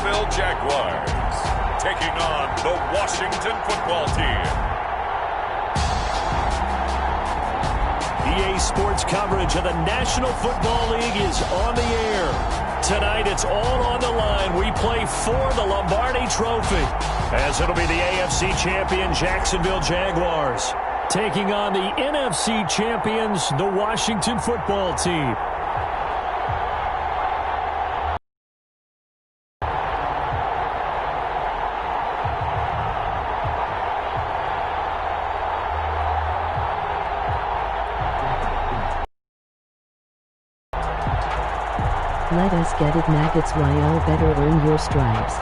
Jacksonville Jaguars, taking on the Washington football team. EA Sports coverage of the National Football League is on the air. Tonight, it's all on the line. We play for the Lombardi Trophy, as it'll be the AFC champion Jacksonville Jaguars taking on the NFC champions, the Washington football team. Let us get it, maggots. Why all better earn your stripes.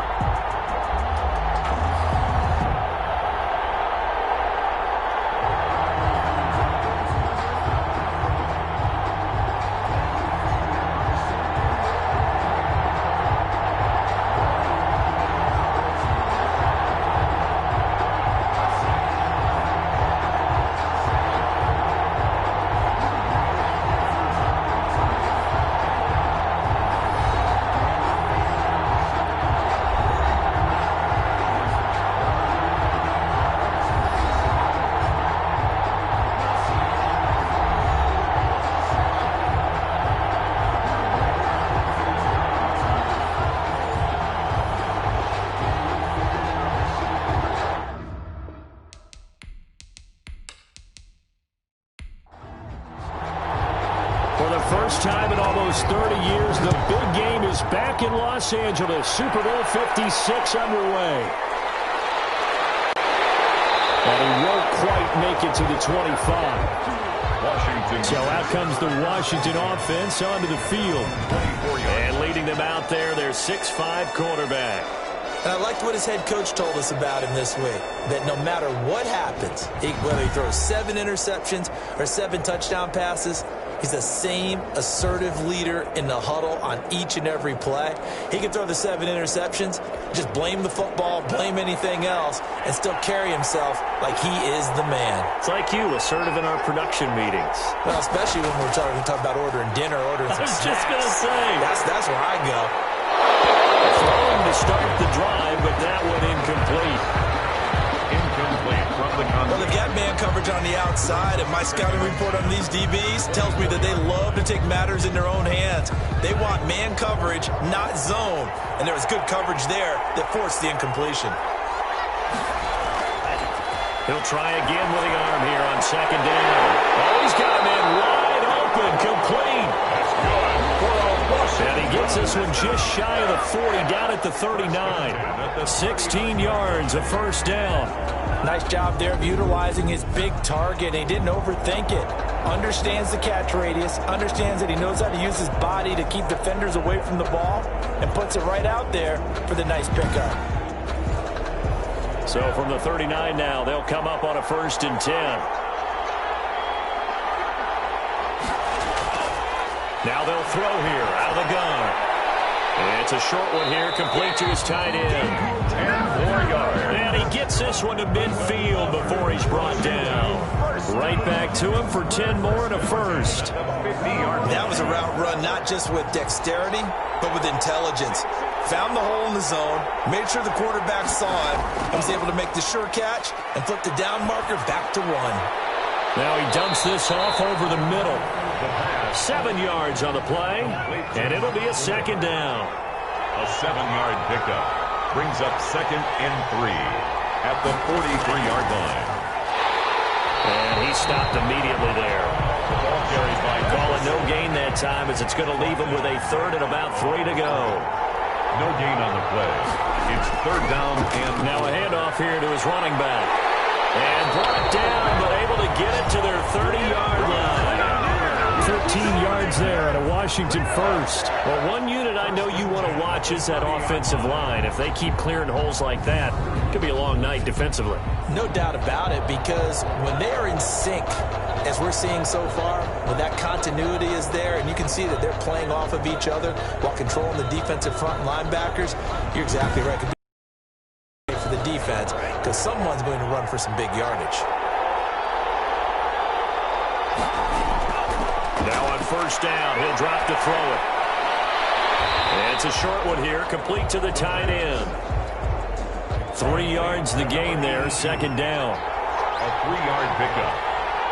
For the first time in almost 30 years, the big game is back in Los Angeles. Super Bowl 56 underway. And he won't quite make it to the 25. Washington. So out comes the Washington offense onto the field. And leading them out there, their 6'5" quarterback. And I liked what his head coach told us about him this week, that no matter what happens, whether he throws 7 interceptions or 7 touchdown passes, he's the same assertive leader in the huddle on each and every play. He can throw the 7 interceptions, just blame the football, blame anything else, and still carry himself like he is the man. It's like you, assertive in our production meetings. Well, especially when we're talking about ordering dinner, ordering some snacks. I was just going to say. That's where I go. Throwing to start the drive, but that one incomplete. Incomplete from the Well, conduct. they've got man coverage on the outside, and my scouting report on these DBs tells me that they love to take matters in their own hands. They want man coverage, not zone. And there was good coverage there that forced the incompletion. He'll try again with the arm here on second down. Oh, he's got a man wide open, complete. That's good for a Washington. And he gets this one just shy of the 40, down at the 39. 16 yards, a first down. Nice job there of utilizing his big target. He didn't overthink it. Understands the catch radius, understands that he knows how to use his body to keep defenders away from the ball, and puts it right out there for the nice pickup. So from the 39 now, they'll come up on a 1st and 10. Now they'll throw here out of the gun. It's a short one here, complete to his tight end. 10 yards. And he gets this one to midfield before he's brought down. Right back to him for 10 more and a first. 50-yard. That was a route run not just with dexterity, but with intelligence. Found the hole in the zone, made sure the quarterback saw it, and was able to make the sure catch and flip the down marker back to 1. Now he dumps this off over the middle. 7 yards on the play, and it'll be a second down. A 7-yard pickup brings up 2nd and 3 at the 43-yard line. And he stopped immediately there. The ball carried by Calling no gain that time, as it's going to leave him with a 3rd and about 3 to go. No gain on the play. It's 3rd down and Now a handoff here to his running back. And brought down, but able to get it to their 30-yard line. 13 yards there at a Washington first. Well, one unit I know you want to watch is that offensive line. If they keep clearing holes like that, it could be a long night defensively. No doubt about it, because when they are in sync, as we're seeing so far, when that continuity is there, and you can see that they're playing off of each other while controlling the defensive front linebackers, you're exactly right. Could be for the defense, because someone's going to run for some big yardage. Now on 1st down, he'll drop to throw it. And it's a short one here, complete to the tight end. 3 yards the gain there, second down. A 3-yard pickup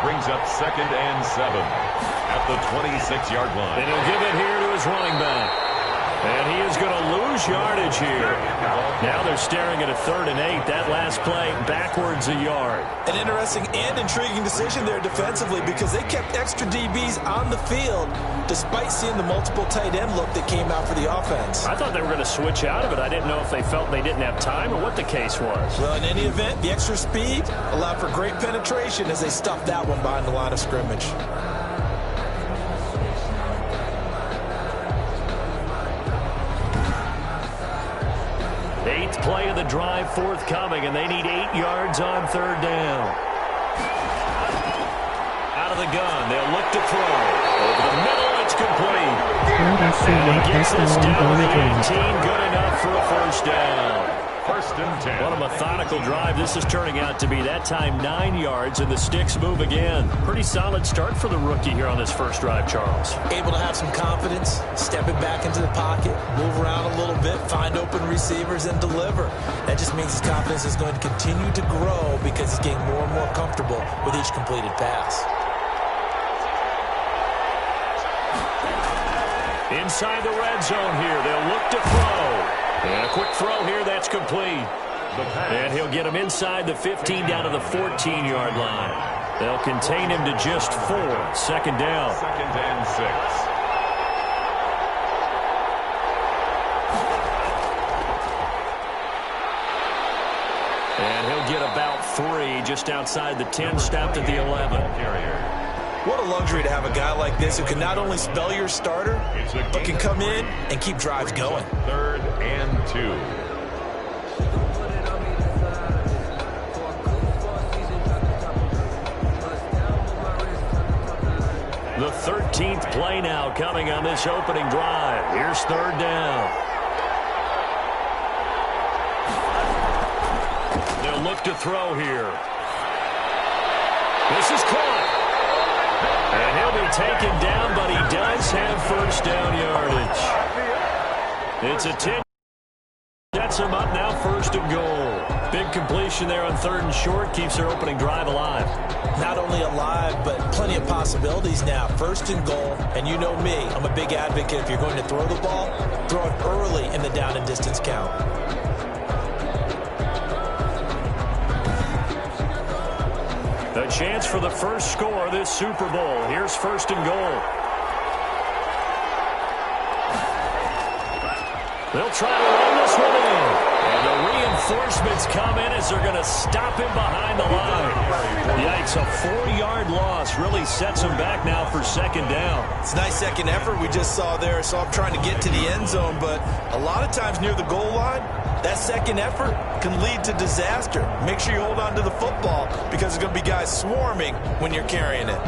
brings up 2nd and 7 at the 26-yard line. And he'll give it here to his running back. And he is going to lose yardage here. Now they're staring at a 3rd and 8. That last play backwards a yard. An interesting and intriguing decision there defensively because they kept extra DBs on the field despite seeing the multiple tight end look that came out for the offense. I thought they were going to switch out of it. I didn't know if they felt they didn't have time or what the case was. Well, in any event, the extra speed allowed for great penetration as they stuffed that one behind the line of scrimmage. Eighth play of the drive forthcoming, and they need 8 yards on 3rd down. Out of the gun, they'll look to throw. Over the middle, it's complete. And he gets this down to the 18, good enough for a 1st down. 1st and 10. What a methodical drive this is turning out to be. That time 9 yards, and the sticks move again. Pretty solid start for the rookie here on this first drive, Charles. Able to have some confidence, step it back into the pocket, move around a little bit, find open receivers, and deliver. That just means his confidence is going to continue to grow because he's getting more and more comfortable with each completed pass. Inside the red zone here, they'll look to throw. And a quick throw here, that's complete. And he'll get him inside the 15 down to the 14-yard line. They'll contain him to just 4. 2nd down. 2nd and 6. And he'll get about 3 just outside the 10, stopped at the 11. What a luxury to have a guy like this who can not only spell your starter, but can come in and keep drives going. 3rd and 2. The 13th play now coming on this opening drive. Here's 3rd down. They'll look to throw here. This is caught. And he'll be taken down, but he does have 1st down yardage. It's a 10. Sets him up now, 1st and goal. Big completion there on 3rd and short. Keeps their opening drive alive. Not only alive, but plenty of possibilities now. 1st and goal. And you know me, I'm a big advocate. If you're going to throw the ball, throw it early in the down and distance count. A chance for the first score of this Super Bowl. Here's 1st and goal. They'll try to run this one in. And the reinforcements come in as they're going to stop him behind the line. Yikes, a 4-yard loss really sets him back now for 2nd down. It's a nice second effort we just saw there. So I'm trying to get to the end zone, but a lot of times near the goal line, that second effort can lead to disaster. Make sure you hold on to the football because there's going to be guys swarming when you're carrying it.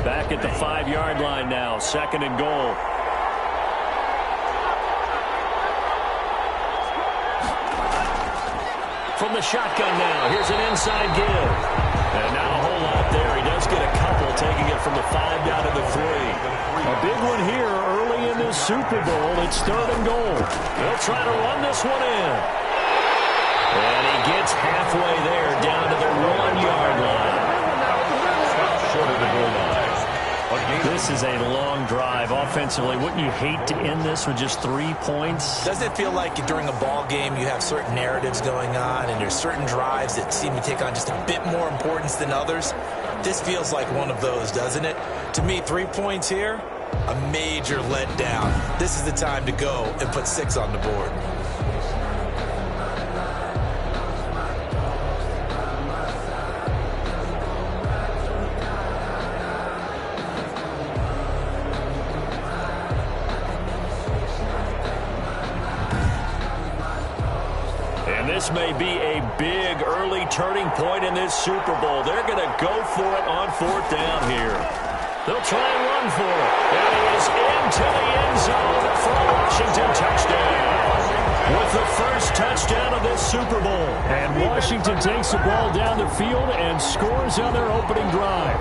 Back at the 5-yard line now, 2nd and goal. From the shotgun now, here's an inside give. And not a whole lot there. He does get a couple, taking it from the 5 down to the 3. A big one here early in this Super Bowl. It's 3rd and goal. They'll try to run this one in. And he gets halfway there, down to the 1-yard line. Short of the goal line. This is a long drive offensively. Wouldn't you hate to end this with just 3 points? Doesn't it feel like during a ball game you have certain narratives going on and there's certain drives that seem to take on just a bit more importance than others? This feels like one of those, doesn't it? To me, 3 points here, a major letdown. This is the time to go and put 6 on the board. This may be a big early turning point in this Super Bowl. They're going to go for it on 4th down here. They'll try and run for it. And he is into the end zone for a Washington touchdown. with the first touchdown of this Super Bowl. And Washington takes the ball down the field and scores on their opening drive.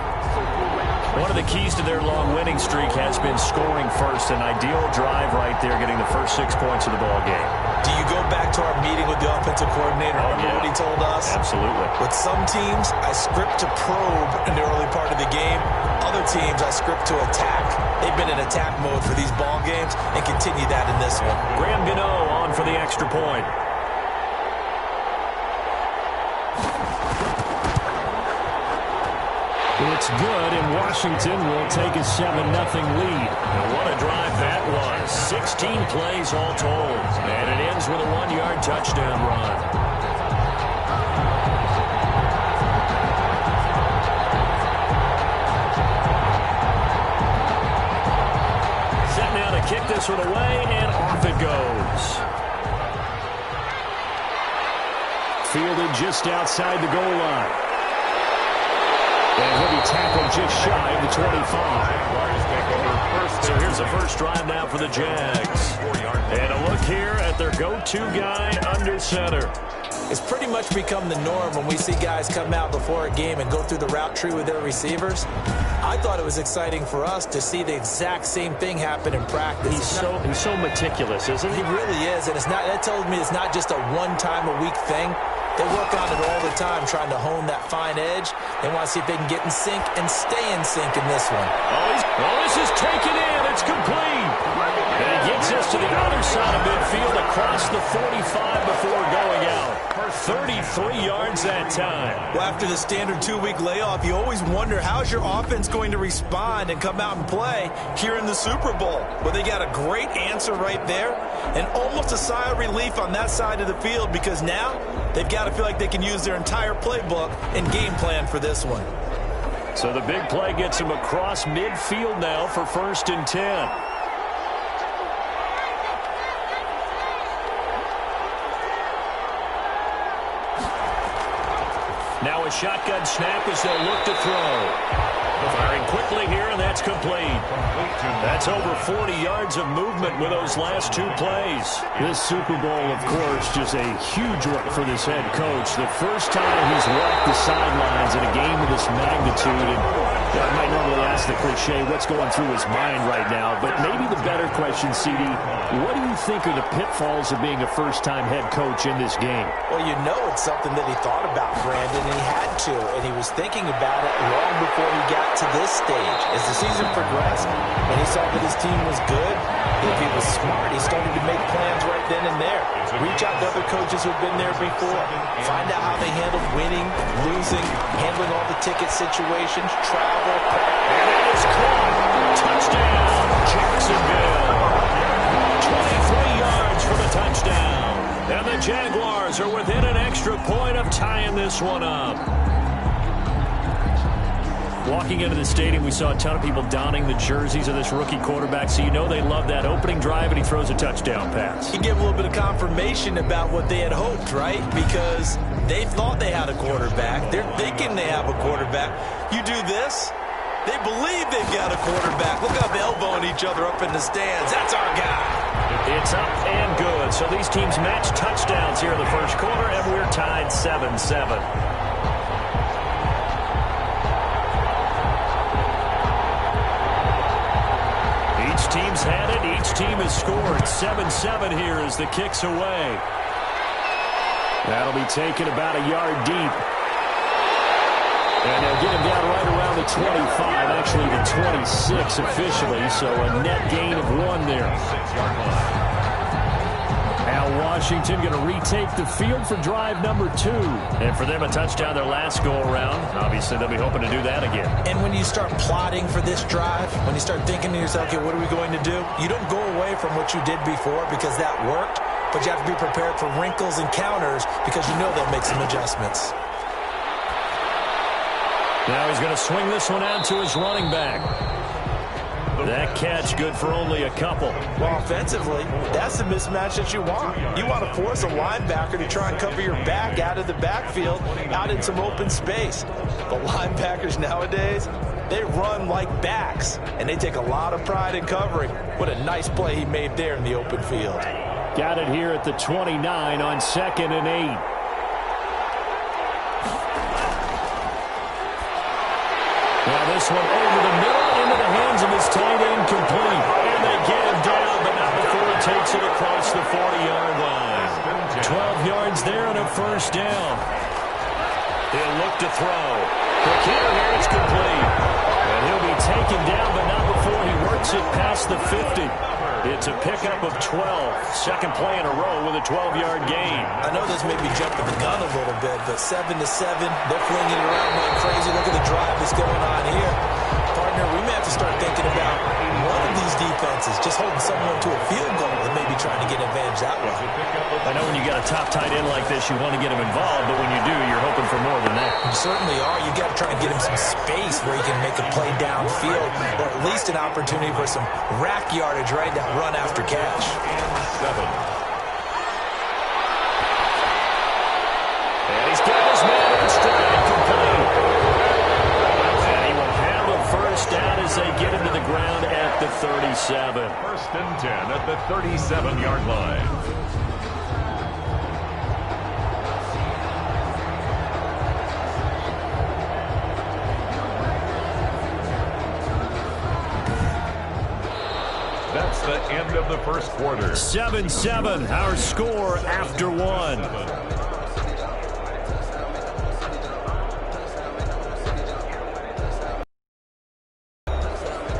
One of the keys to their long winning streak has been scoring first. An ideal drive right there, getting the first 6 points of the ball game. Do you go back to our meeting with the offensive coordinator? Remember what he told us? Absolutely. With some teams, I script to probe in the early part of the game. Other teams, I script to attack. They've been in attack mode for these ball games and continue that in this one. Graham Gano on for the extra point. It's good, and Washington will take a 7-0 lead. And what a drive that was. 16 plays all told. And it ends with a 1-yard touchdown run. Set now to kick this one away, and off it goes. Fielded just outside the goal line. And he'll be tackled just shy of the 25. So here's the first drive now for the Jags. And a look here at their go-to guy under center. It's pretty much become the norm when we see guys come out before a game and go through the route tree with their receivers. I thought it was exciting for us to see the exact same thing happen in practice. He's so meticulous, isn't he? He really is, and that tells me it's not just a one-time-a-week thing. They work on it all the time, trying to hone that fine edge. They want to see if they can get in sync and stay in sync in this one. Oh, this is taken in. It's complete. And it gets us to the other side of midfield across the 45 before going out. 33 yards that time. Well, after the standard 2-week layoff, you always wonder how's your offense going to respond and come out and play here in the Super Bowl. Well, they got a great answer right there and almost a sigh of relief on that side of the field because now they've got to feel like they can use their entire playbook and game plan for this one. So the big play gets them across midfield now for 1st and 10. Now a shotgun snap as they'll look to throw. Firing quickly here, and that's complete. That's over 40 yards of movement with those last 2 plays. This Super Bowl, of course, just a huge one for this head coach. The first time he's walked the sidelines in a game of this magnitude. And I might normally ask the cliche, what's going through his mind right now? But maybe the better question, CD, what do you think are the pitfalls of being a first-time head coach in this game? Well, you know it's something that he thought about, Brandon, and he had to. And he was thinking about it long before he got to this stage. As the season progressed and he saw that his team was good, if he was smart, he started to make plans right then and there. Reach out to other coaches who've been there before. Find out how they handled winning, losing, handling all the ticket situations, travel. And it is caught. Touchdown, Jacksonville. 23 yards for the touchdown. And the Jaguars are within an extra point of tying this one up. Walking into the stadium, we saw a ton of people donning the jerseys of this rookie quarterback, so you know they love that opening drive, and he throws a touchdown pass. You give a little bit of confirmation about what they had hoped, right? Because they thought they had a quarterback. They're thinking they have a quarterback. You do this, they believe they've got a quarterback. Look how they're elbowing each other up in the stands. That's our guy. It's up and good. So these teams match touchdowns here in the first quarter, and we're tied 7-7. Each team's had it. Each team has scored. 7-7 here as the kick's away. That'll be taken about a yard deep. And they'll get him down right around the 25, actually the 26 officially, so a net gain of 1 there. Now Washington going to retake the field for drive number 2. And for them, a touchdown their last go-around. Obviously, they'll be hoping to do that again. And when you start plotting for this drive, when you start thinking to yourself, okay, what are we going to do? You don't go away from what you did before because that worked, but you have to be prepared for wrinkles and counters because you know they'll make some adjustments. Now he's going to swing this one out to his running back. That catch good for only a couple. Well, offensively, that's the mismatch that you want. You want to force a linebacker to try and cover your back out of the backfield, out in some open space. But linebackers nowadays, they run like backs, and they take a lot of pride in covering. What a nice play he made there in the open field. Got it here at the 29 on 2nd and 8. Now this one over the middle into the hands of his tight end, complete. And they get him down, but not before he takes it across the 40-yard line. 12 yards there and a first down. He'll look to throw. The kicker here is complete. And he'll be taken down, but not before he works it past the 50. It's a pickup of 12. Second play in a row with a 12-yard gain. I know this may be jumping the gun a little bit, but 7-7, they're flinging it around like crazy. Look at the drive that's going on here. Partner, we may have to start thinking about one of these defenses just holding someone to a field goal and maybe trying to get an advantage that way. I know when you got a top tight end like this, you want to get him involved, but when you do, you're hoping for more than that. You certainly are. You got to try and get him some space where he can make a play downfield, or at least an opportunity for some rack yardage right that run after catch. And he's got his man in stride, complete. And he will have a first down as they get him to the ground at the 37. 1st and 10 at the 37-yard line. That's the end of the first quarter. 7-7, our score after one.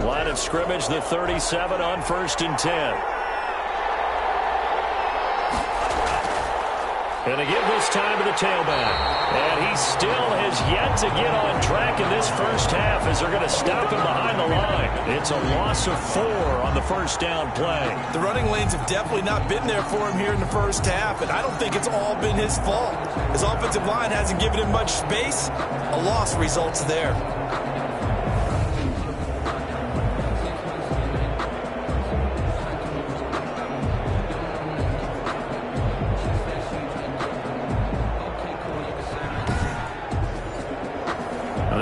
Line of scrimmage, the 37 on 1st and 10. And again this time to the tailback. And he still has yet to get on track in this first half as they're going to stop him behind the line. It's a loss of 4 on the first down play. The running lanes have definitely not been there for him here in the first half, and I don't think it's all been his fault. His offensive line hasn't given him much space. A loss results there.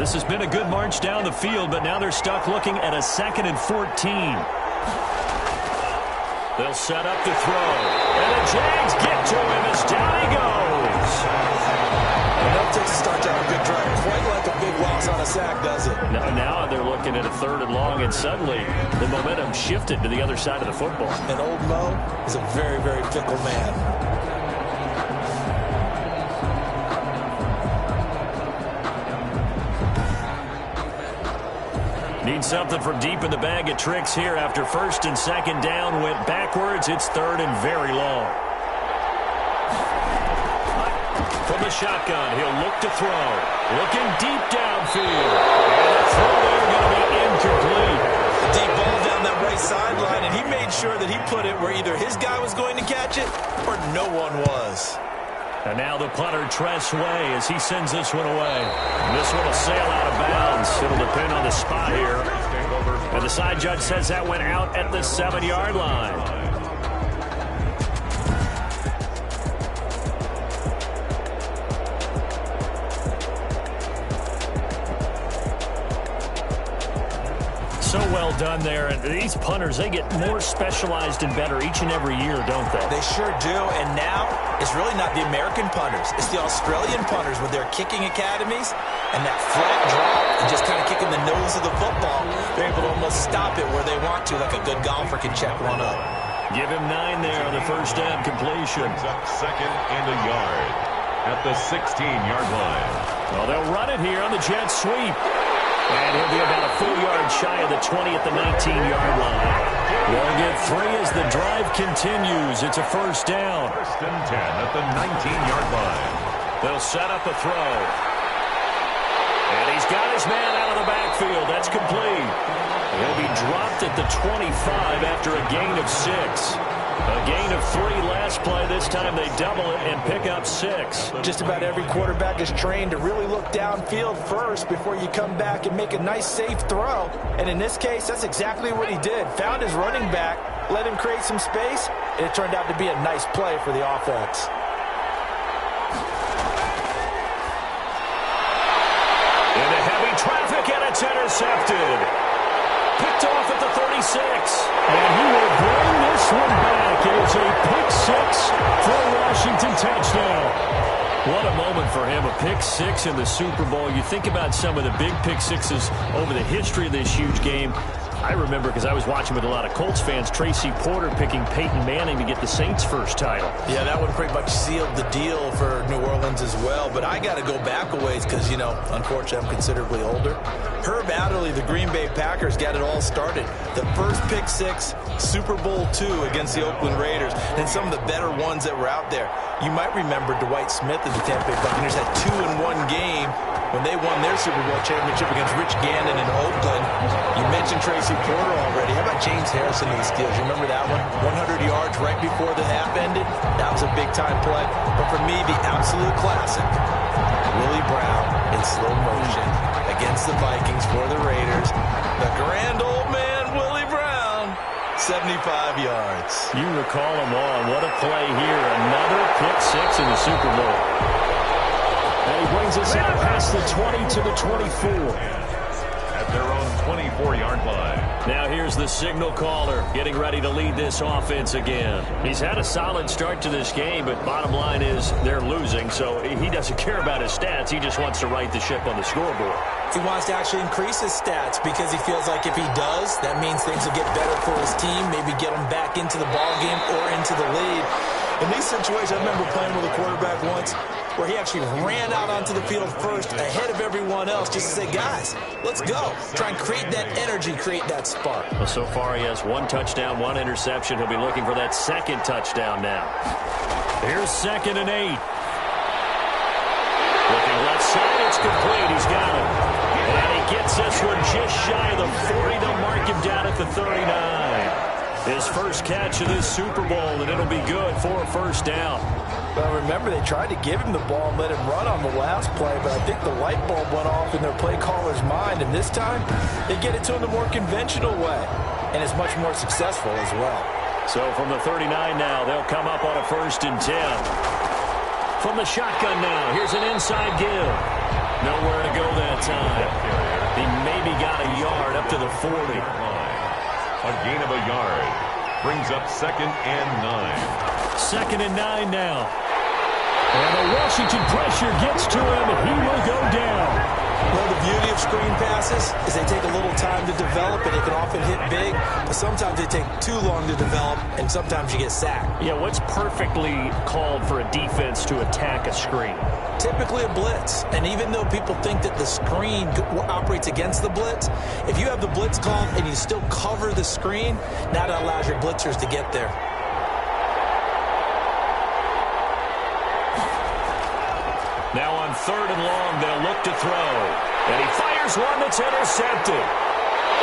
This has been a good march down the field, but now they're stuck looking at a 2nd and 14. They'll set up to throw. And the Jags get to him as down he goes. Enough takes to start down a good drive. Quite like a big loss on a sack, does it? Now they're looking at a 3rd and long, and suddenly the momentum shifted to the other side of the football. And old Mo is a very, very fickle man. Need something from deep in the bag of tricks here after 1st and 2nd down went backwards. It's 3rd and very long. From the shotgun, he'll look to throw. Looking deep downfield. And the throw there going to be incomplete. A deep ball down that right sideline, and he made sure that he put it where either his guy was going to catch it or no one was. And now the punter, Tress Way, as he sends this one away. And this one will sail out of bounds. It'll depend on the spot here. And the side judge says that went out at the 7-yard line. So well done there. And these punters, they get more specialized and better each and every year, don't they? They sure do. And now it's really not the American punters. It's the Australian punters with their kicking academies and that flat drop and just kind of kicking the nose of the football. They're able to almost stop it where they want to, like a good golfer can check one up. Give him 9 there on the first down completion. Up 2nd and a yard at the 16-yard line. Well, they'll run it here on the jet sweep. And he'll be about a full yard shy of the 20 at the 19-yard line. They'll get 3 as the drive continues. It's a first down. 1st and 10 at the 19-yard line. They'll set up a throw. And he's got his man out of the backfield. That's complete. He'll be dropped at the 25 after a gain of 6. A gain of 3 last play. This time they double it and pick up 6. Just about every quarterback is trained to really look downfield first before you come back and make a nice, safe throw. And in this case, that's exactly what he did. Found his running back, let him create some space, and it turned out to be a nice play for the offense. Into heavy traffic, and it's intercepted. Picked off at the 36. And he will bring this this one back. It is a pick six for a Washington touchdown. What a moment for him, a pick six in the Super Bowl. You think about some of the big pick sixes over the history of this huge game. I remember, because I was watching with a lot of Colts fans, Tracy Porter picking Peyton Manning to get the Saints' first title. Yeah, that one pretty much sealed the deal for New Orleans as well. But I got to go back a ways because, you know, unfortunately, I'm considerably older. Herb Adderley, the Green Bay Packers, got it all started. The first pick six, Super Bowl II against the Oakland Raiders, and some of the better ones that were out there. You might remember Dwight Smith and the Tampa Bay Buccaneers had 2-in-1 game when they won their Super Bowl championship against Rich Gannon in Oakland. You mentioned Tracy Porter already. How about James Harrison and the Steelers? You remember that one? 100 yards right before the half ended. That was a big-time play. But for me, the absolute classic, Willie Brown in slow motion against the Vikings for the Raiders. The grand old man, Willie Brown, 75 yards. You recall them all. What a play here. Another pick six in the Super Bowl. And he brings us out past the 20 to the 24. At their own 24-yard line. Now here's the signal caller getting ready to lead this offense again. He's had a solid start to this game, but bottom line is they're losing, so he doesn't care about his stats. He just wants to right the ship on the scoreboard. He wants to actually increase his stats because he feels like if he does, that means things will get better for his team, maybe get him back into the ball game or into the lead. In these situations, I remember playing with a quarterback once where he actually ran out onto the field first ahead of everyone else just to say, guys, let's go. Try and create that energy, create that spark. Well, so far he has one touchdown, one interception. He'll be looking for that second touchdown now. Here's 2nd and 8. Looking left side, it's complete. He's got it. And he gets this one just shy of the 40. They'll mark him down at the 39. His first catch of this Super Bowl, and it'll be good for a first down. Well, remember, they tried to give him the ball and let him run on the last play, but I think the light bulb went off in their play caller's mind, and this time they get it to him the more conventional way, and it's much more successful as well. So from the 39 now, they'll come up on a 1st and 10. From the shotgun now, here's an inside give. Nowhere to go that time. He maybe got a yard up to the 40. A gain of a yard. Brings up 2nd and 9. 2nd and 9 now. And the Washington pressure gets to him, and he will go down. Well, the beauty of screen passes is they take a little time to develop, and they can often hit big, but sometimes they take too long to develop, and sometimes you get sacked. Yeah, what's perfectly called for a defense to attack a screen? Typically a blitz, and even though people think that the screen operates against the blitz, if you have the blitz called and you still cover the screen, now that allows your blitzers to get there. Now on 3rd and long, they'll look to throw. And he fires one that's intercepted.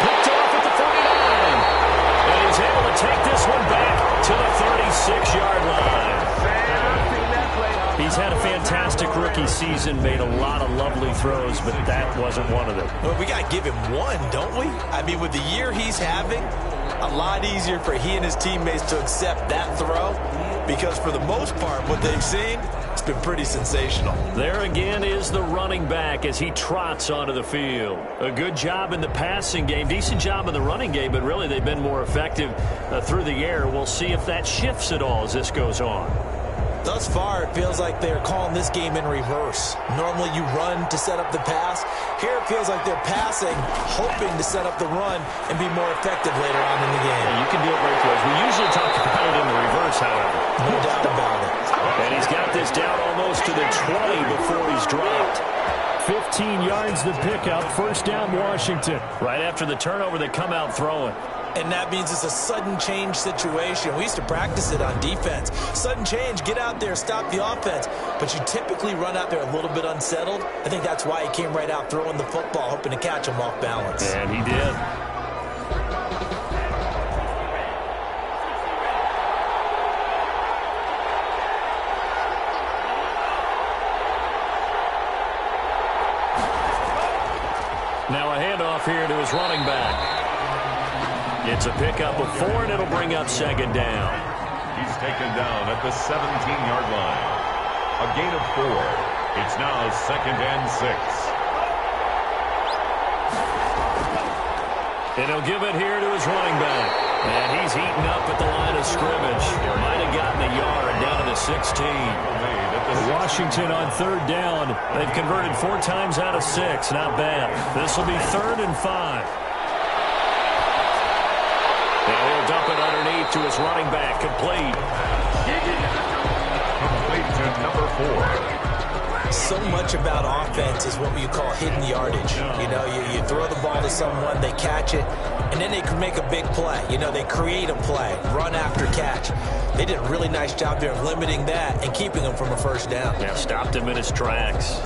Picked off at the 49. And he's able to take this one back to the 36-yard line. He's had a fantastic rookie season, made a lot of lovely throws, but that wasn't one of them. Well, we got to give him one, don't we? I mean, with the year he's having, a lot easier for he and his teammates to accept that throw because for the most part, what they've seen, it's been pretty sensational. There again is the running back as he trots onto the field. A good job in the passing game, decent job in the running game, but really they've been more effective through the air. We'll see if that shifts at all as this goes on. Thus far, it feels like they're calling this game in reverse. Normally you run to set up the pass. Here it feels like they're passing, hoping to set up the run and be more effective later on in the game. Yeah, you can do it both ways. We usually talk about it in the reverse, however. No doubt about it. And he's got this down almost to the 20 before he's dropped. 15 yards the pickup, 1st down Washington. Right after the turnover, they come out throwing. And that means it's a sudden change situation. We used to practice it on defense. Sudden change, get out there, stop the offense. But you typically run out there a little bit unsettled. I think that's why he came right out throwing the football, hoping to catch him off balance. And he did. Now a handoff here to his running back. It's a pickup of 4, and it'll bring up 2nd down. He's taken down at the 17-yard line. A gain of 4. It's now 2nd and 6. And he'll give it here to his running back. And he's eaten up at the line of scrimmage. Might have gotten a yard down to the 16. Washington on third down. They've converted 4 times out of 6. Not bad. This will be 3rd and 5. And he'll dump it underneath to his running back. Complete. Complete to number 4. So much about offense is what you call hidden yardage. You know, you throw the ball to someone, they catch it, and then they can make a big play. You know, they create a play, run after catch. They did a really nice job there of limiting that and keeping him from a first down. Yeah, stopped him in his tracks.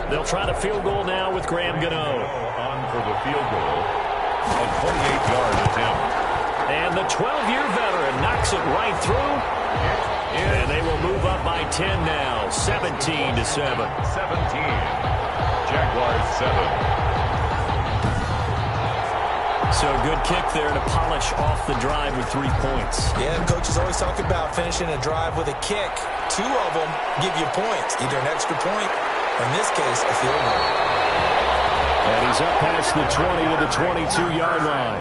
They'll try the field goal now with Graham Gano. On for the field goal. A 28-yard attempt. And the 12-year veteran knocks it right through. And they will move up by 10 now, 17-7. 17. Jaguars 7. So good kick there to polish off the drive with 3 points. Yeah, and coaches always talk about finishing a drive with a kick. 2 of them give you points, either an extra point or, in this case, a field goal. And he's up past the 20 to the 22-yard line.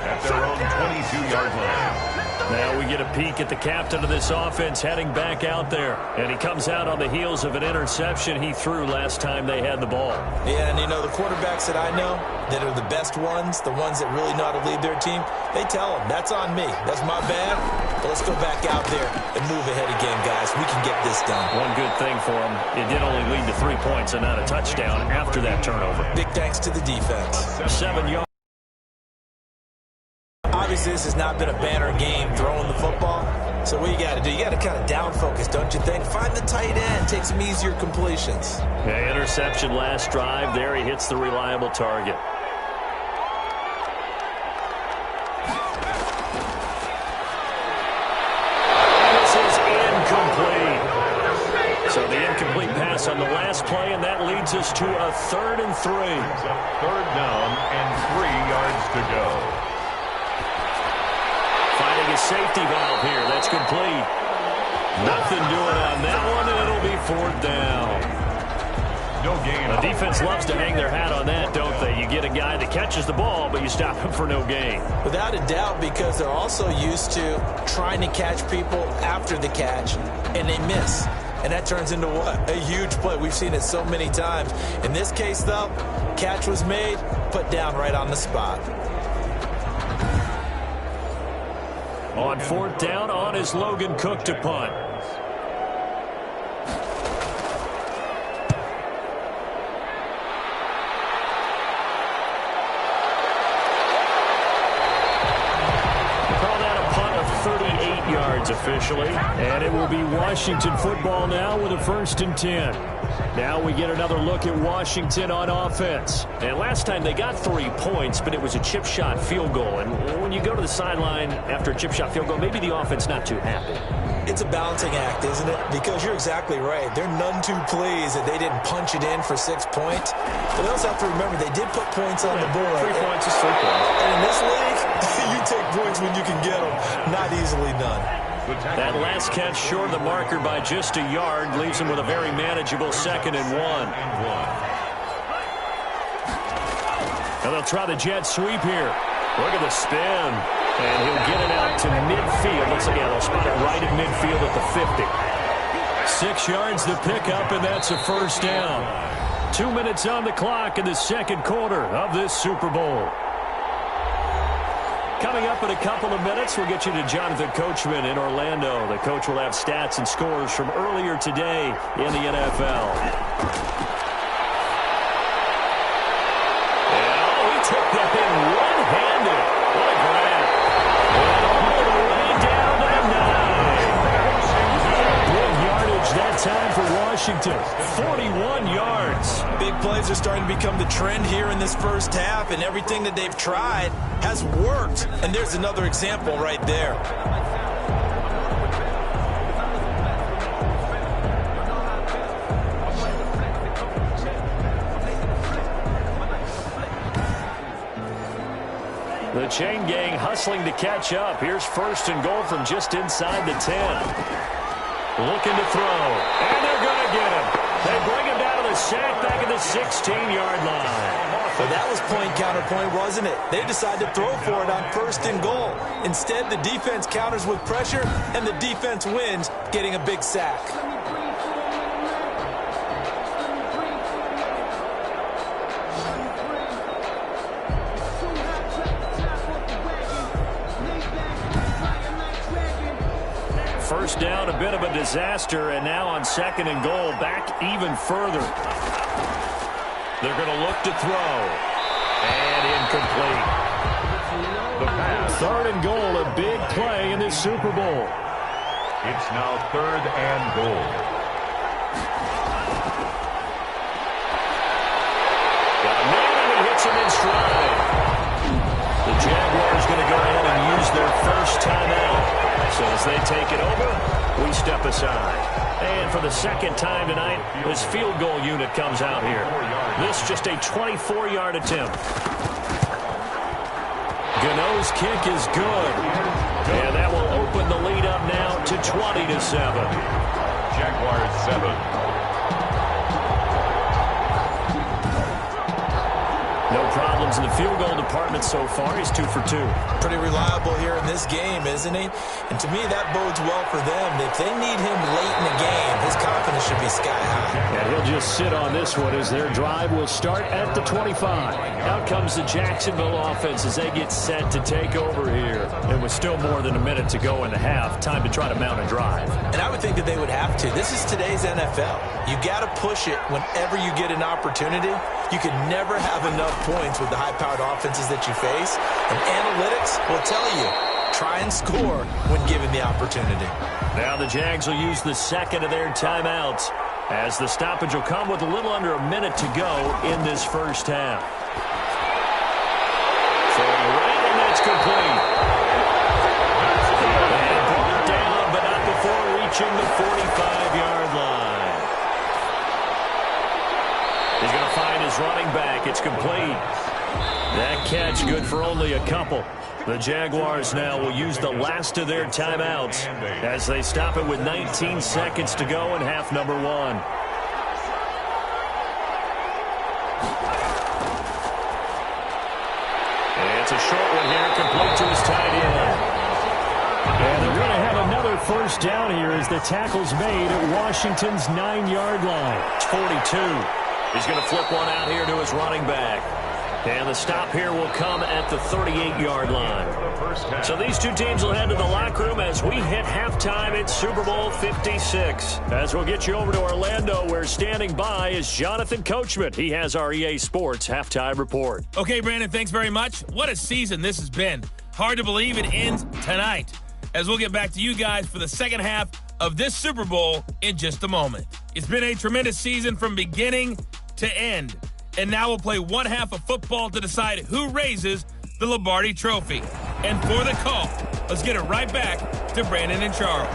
At their own 22-yard line. Now we get a peek at the captain of this offense heading back out there. And he comes out on the heels of an interception he threw last time they had the ball. Yeah, and you know, the quarterbacks that I know that are the best ones, the ones that really know how to lead their team, they tell them, that's on me. That's my bad. But let's go back out there and move ahead again, guys. We can get this done. One good thing for him, it did only lead to 3 points and not a touchdown after that turnover. Big thanks to the defense. 7 yards. Obviously, this has not been a banner game throwing the football. So what you got to do, you got to kind of down focus, don't you think? Find the tight end, take some easier completions. Yeah, interception last drive. There he hits the reliable target. And this is incomplete. So the incomplete pass on the last play, and that leads us to a 3rd and 3. 3rd down and 3 yards to go. Finding a safety valve here. That's complete. Nothing doing on that one, and it'll be 4th down. No gain. The defense loves to hang their hat on that, don't they? You get a guy that catches the ball, but you stop him for no gain. Without a doubt, because they're also used to trying to catch people after the catch, and they miss. And that turns into what? A huge play. We've seen it so many times. In this case, though, catch was made, put down right on the spot. On 4th down, on is Logan Cook to punt. Call that a punt of 38 yards officially. And it will be Washington football now with a 1st and 10. Now we get another look at Washington on offense. And last time they got 3 points, but it was a chip shot field goal. And when you go to the sideline after a chip shot field goal, maybe the offense not too happy. It's a balancing act, isn't it? Because you're exactly right. They're none too pleased that they didn't punch it in for 6 points. But they also have to remember they did put points on the board. 3 points is 3 points. And in this league, you take points when you can get them. Not easily done. That last catch short of the marker by just a yard leaves him with a very manageable 2nd and 1. And they'll try the jet sweep here. Look at the spin. And he'll get it out to midfield. Looks like they'll spot it right at midfield at the 50. 6 yards to pick up, and that's a 1st down. 2 minutes on the clock in the 2nd quarter of this Super Bowl. Coming up in a couple of minutes, we'll get you to Jonathan Coachman in Orlando. The coach will have stats and scores from earlier today in the NFL. And he took that thing one-handed. What a grab. And all the way down to the 9. Big yardage that time for Washington. 41 yards. Big plays are starting to become the trend here in this first half, and everything that they've tried has worked. And there's another example right there. The chain gang hustling to catch up. Here's 1st and goal from just inside the 10. Looking to throw, and they're going to get him. They bring him down to the sack back at the 16-yard line. Well, that was point-counterpoint, wasn't it? They decided to throw for it on 1st and goal. Instead, the defense counters with pressure, and the defense wins, getting a big sack. First down, a bit of a disaster, and now on 2nd and goal, back even further. They're going to look to throw. And incomplete. The pass. 3rd and goal, a big play in this Super Bowl. It's now 3rd and goal. Got a man, and he hits him in stride. The Jaguars going to go ahead and use their first timeout. So as they take it over, we step aside. And for the 2nd time tonight, this field goal unit comes out here. This just a 24-yard attempt. Gano's kick is good. And that will open the lead up now to 20-7. Jaguars 7. No problems in the field goal department so far. He's 2 for 2. Pretty reliable here in this game, isn't he? And to me, that bodes well for them. If they need him late in the game, his confidence should be sky high. And he'll just sit on this one as their drive will start at the 25. Out comes the Jacksonville offense as they get set to take over here. And with still more than a minute to go in the half, time to try to mount a drive. And I would think that they would have to. This is today's NFL. You got to push it whenever you get an opportunity. You can never have enough points with the high-powered offenses that you face. And analytics will tell you, try and score when given the opportunity. Now the Jags will use the 2nd of their timeouts as the stoppage will come with a little under a minute to go in this first half. Throwing right, and that's complete. And brought down, but not before reaching the 45-yard line. He's going to find his running back. It's complete. That catch good for only a couple. The Jaguars now will use the last of their timeouts as they stop it with 19 seconds to go in half number 1. And it's a short one here, complete to his tight end. And they're going to have another first down here as the tackle's made at Washington's 9-yard line. It's 42. He's going to flip one out here to his running back. And the stop here will come at the 38-yard line. So these two teams will head to the locker room as we hit halftime at Super Bowl 56. As we'll get you over to Orlando, where standing by is Jonathan Coachman. He has our EA Sports halftime report. Okay, Brandon, thanks very much. What a season this has been. Hard to believe it ends tonight. As we'll get back to you guys for the second half of this Super Bowl in just a moment. It's been a tremendous season from beginning to end. And now we'll play one half of football to decide who raises the Lombardi Trophy. And for the call, let's get it right back to Brandon and Charles.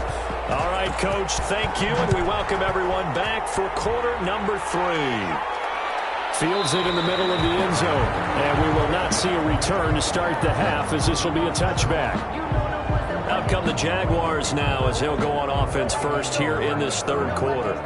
All right, Coach, thank you, and we welcome everyone back for quarter number 3. Fields it in the middle of the end zone, and we will not see a return to start the half as this will be a touchback. Out come the Jaguars now as they'll go on offense first here in this third quarter.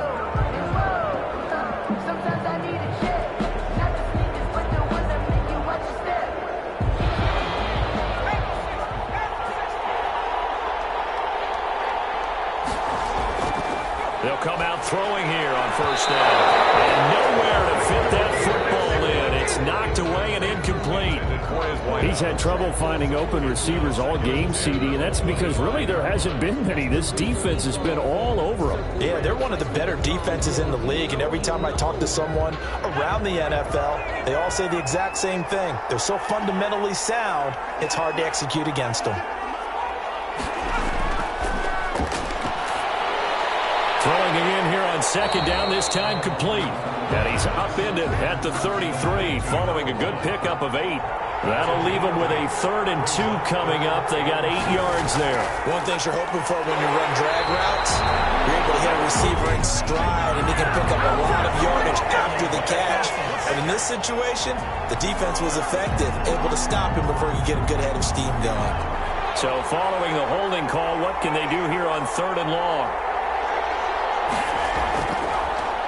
They'll come out throwing here on first down. And nowhere to fit that football in. It's knocked away and incomplete. He's had trouble finding open receivers all game, CD, and that's because really there hasn't been many. This defense has been all over them. Yeah, they're one of the better defenses in the league, and every time I talk to someone around the NFL, they all say the exact same thing. They're so fundamentally sound, it's hard to execute against them. Throwing it in here on second down, this time complete. And he's upended at the 33 following a good pickup of 8. That'll leave them with a 3rd and 2 coming up. They got 8 yards there. One thing you're hoping for when you run drag routes, you're able to hit a receiver in stride, and he can pick up a lot of yardage after the catch. And in this situation, the defense was effective, able to stop him before you get a good head of steam going. So following the holding call, what can they do here on 3rd and long?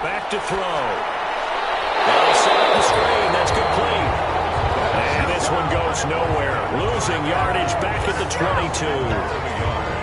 Back back to throw. And they set up the screen. That's complete. And this one goes nowhere. Losing yardage back at the 22.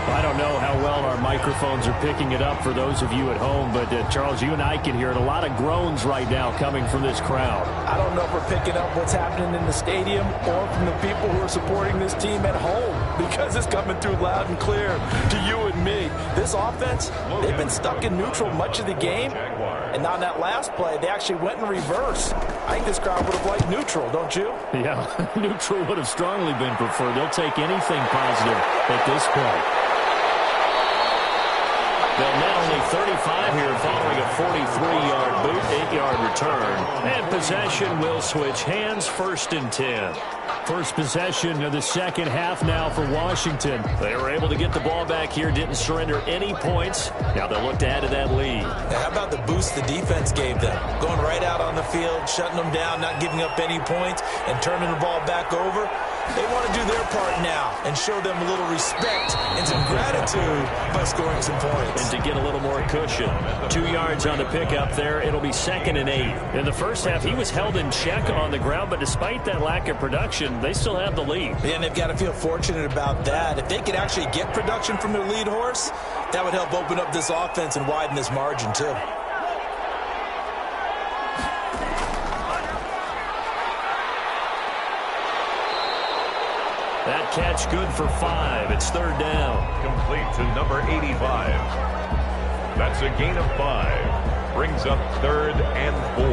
I don't know how well our microphones are picking it up for those of you at home, but Charles, you and I can hear it. A lot of groans right now coming from this crowd. I don't know if we're picking up what's happening in the stadium or from the people who are supporting this team at home, because it's coming through loud and clear to you and me. This offense, they've been stuck in neutral much of the game, and on that last play, they actually went in reverse. I think this crowd would have liked neutral, don't you? Yeah, neutral would have strongly been preferred. They'll take anything positive at this point. They'll net only 35 here following a 43-yard boot, 8-yard return. And possession will switch hands, 1st and 10. First possession of the second half now for Washington. They were able to get the ball back here, didn't surrender any points. Now they'll look to add to that lead. Now, how about the boost the defense gave them? Going right out on the field, shutting them down, not giving up any points, and turning the ball back over. They want to do their part now and show them a little respect and some gratitude by scoring some points. And to get a little more cushion. 2 yards on the pickup there. It'll be 2nd and 8. In the first half, he was held in check on the ground, but despite that lack of production, they still have the lead. Yeah, and they've got to feel fortunate about that. If they could actually get production from their lead horse, that would help open up this offense and widen this margin too. That catch good for 5. It's 3rd down. Complete to number 85. That's a gain of 5. Brings up 3rd and 4.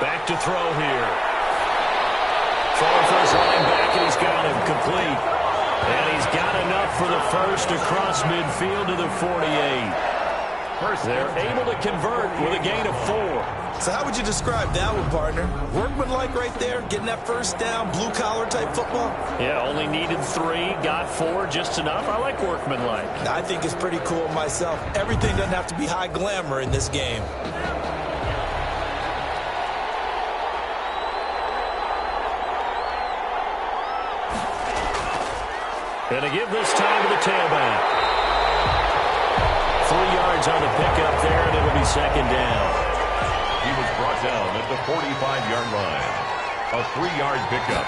Back to throw here. Throwing for his line back, and he's got him complete. And he's got enough for the first across midfield to the 48. They're able to convert with a gain of 4. So how would you describe that one, partner? Workmanlike right there, getting that first down, blue-collar type football? Yeah, only needed 3, got 4, just enough. I like workmanlike. I think it's pretty cool myself. Everything doesn't have to be high glamour in this game. And to give this time to the tailback. 3 yards on the pickup there, and it'll be 2nd down. He was brought down at the 45-yard line. A 3-yard pickup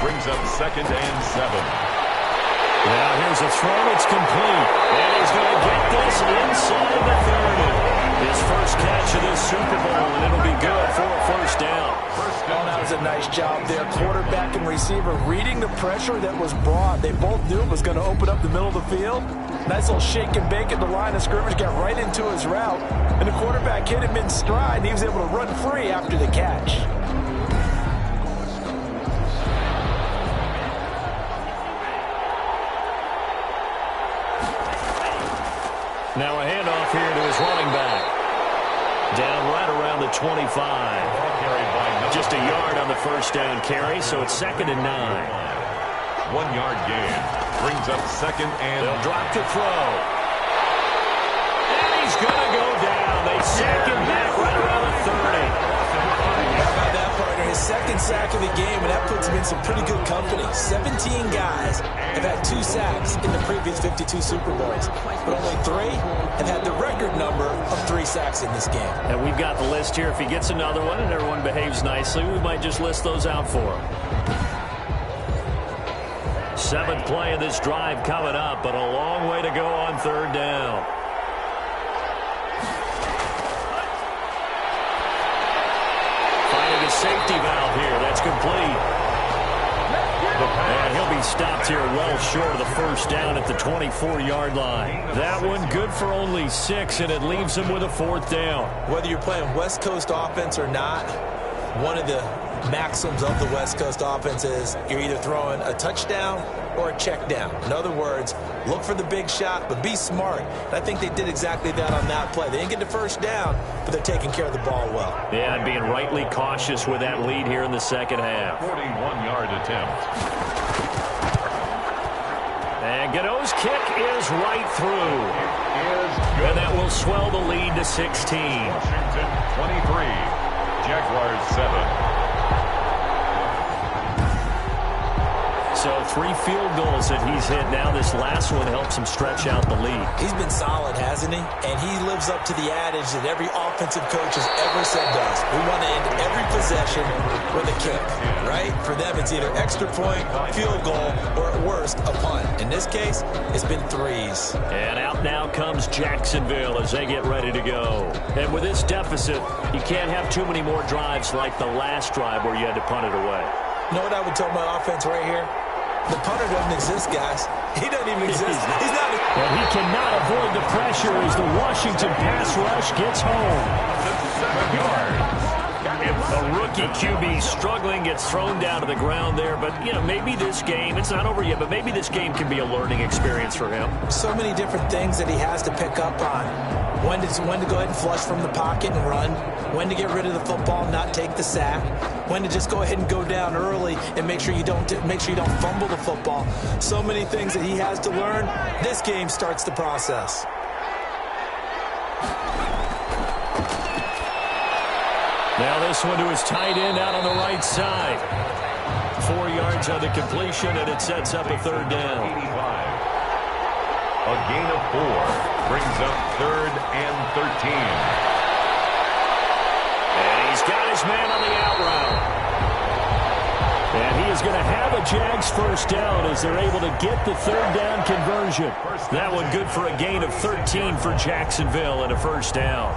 brings up 2nd and 7. Now here's a throw. It's complete. And he's going to get this inside the 30. His first catch of this Super Bowl, and it'll be good for a 1st down. Oh, that was a nice job there. Quarterback and receiver reading the pressure that was brought. They both knew it was going to open up the middle of the field. Nice little shake and bake at the line of scrimmage. Got right into his route. And the quarterback hit him in stride, and he was able to run free after the catch. Now a handoff here to his running back. Down right around the 25. Just a yard on the 1st down carry, so it's 2nd and 9. 1-yard gain brings up 2nd and. They'll drop to throw. And he's going to go down. They sack him back right around the 30. How about that, partner? His 2nd sack of the game, and that puts him in some pretty good company. 17 guys have had 2 sacks in the previous 52 Super Bowls, but only 3 have had the record number of 3 sacks in this game. And we've got the list here. If he gets another one and everyone behaves nicely, we might just list those out for him. 7th play of this drive coming up, but a long way to go on 3rd down. Finding a safety valve here. That's complete. And he'll be stopped here well short of the 1st down at the 24-yard line. That one good for only 6, and it leaves him with a 4th down. Whether you're playing West Coast offense or not, one of the maxims of the West Coast offense is you're either throwing a touchdown or a check down. In other words, look for the big shot, but be smart. And I think they did exactly that on that play. They didn't get the 1st down, but they're taking care of the ball well. Yeah, and being rightly cautious with that lead here in the 2nd half. 41-yard attempt. And Godot's kick is right through. Is good. And that will swell the lead to 16. Washington 23, Jaguars 7. So 3 field goals that he's hit now. This last one helps him stretch out the lead. He's been solid, hasn't he? And he lives up to the adage that every offensive coach has ever said to us. We want to end every possession with a kick, right? For them, it's either extra point, field goal, or at worst, a punt. In this case, it's been threes. And out now comes Jacksonville as they get ready to go. And with this deficit, you can't have too many more drives like the last drive where you had to punt it away. You know what I would tell my offense right here? The punter doesn't exist, guys. He doesn't even exist. He's not. And he cannot avoid the pressure as the Washington pass rush gets home. 7 yards. A rookie QB struggling, gets thrown down to the ground there. But, you know, maybe this game, it's not over yet, but maybe this game can be a learning experience for him. So many different things that he has to pick up on. When to go ahead and flush from the pocket and run. When to get rid of the football, not take the sack. When to just go ahead and go down early and make sure you don't fumble the football. So many things that he has to learn. This game starts the process. Now this one to his tight end out on the right side. 4 yards on the completion, and it sets up a third down. 85. A gain of 4 brings up 3rd and 13. And he's got his man on the out route. And he is going to have a Jags first down as they're able to get the third down conversion. That one good for a gain of 13 for Jacksonville and a first down.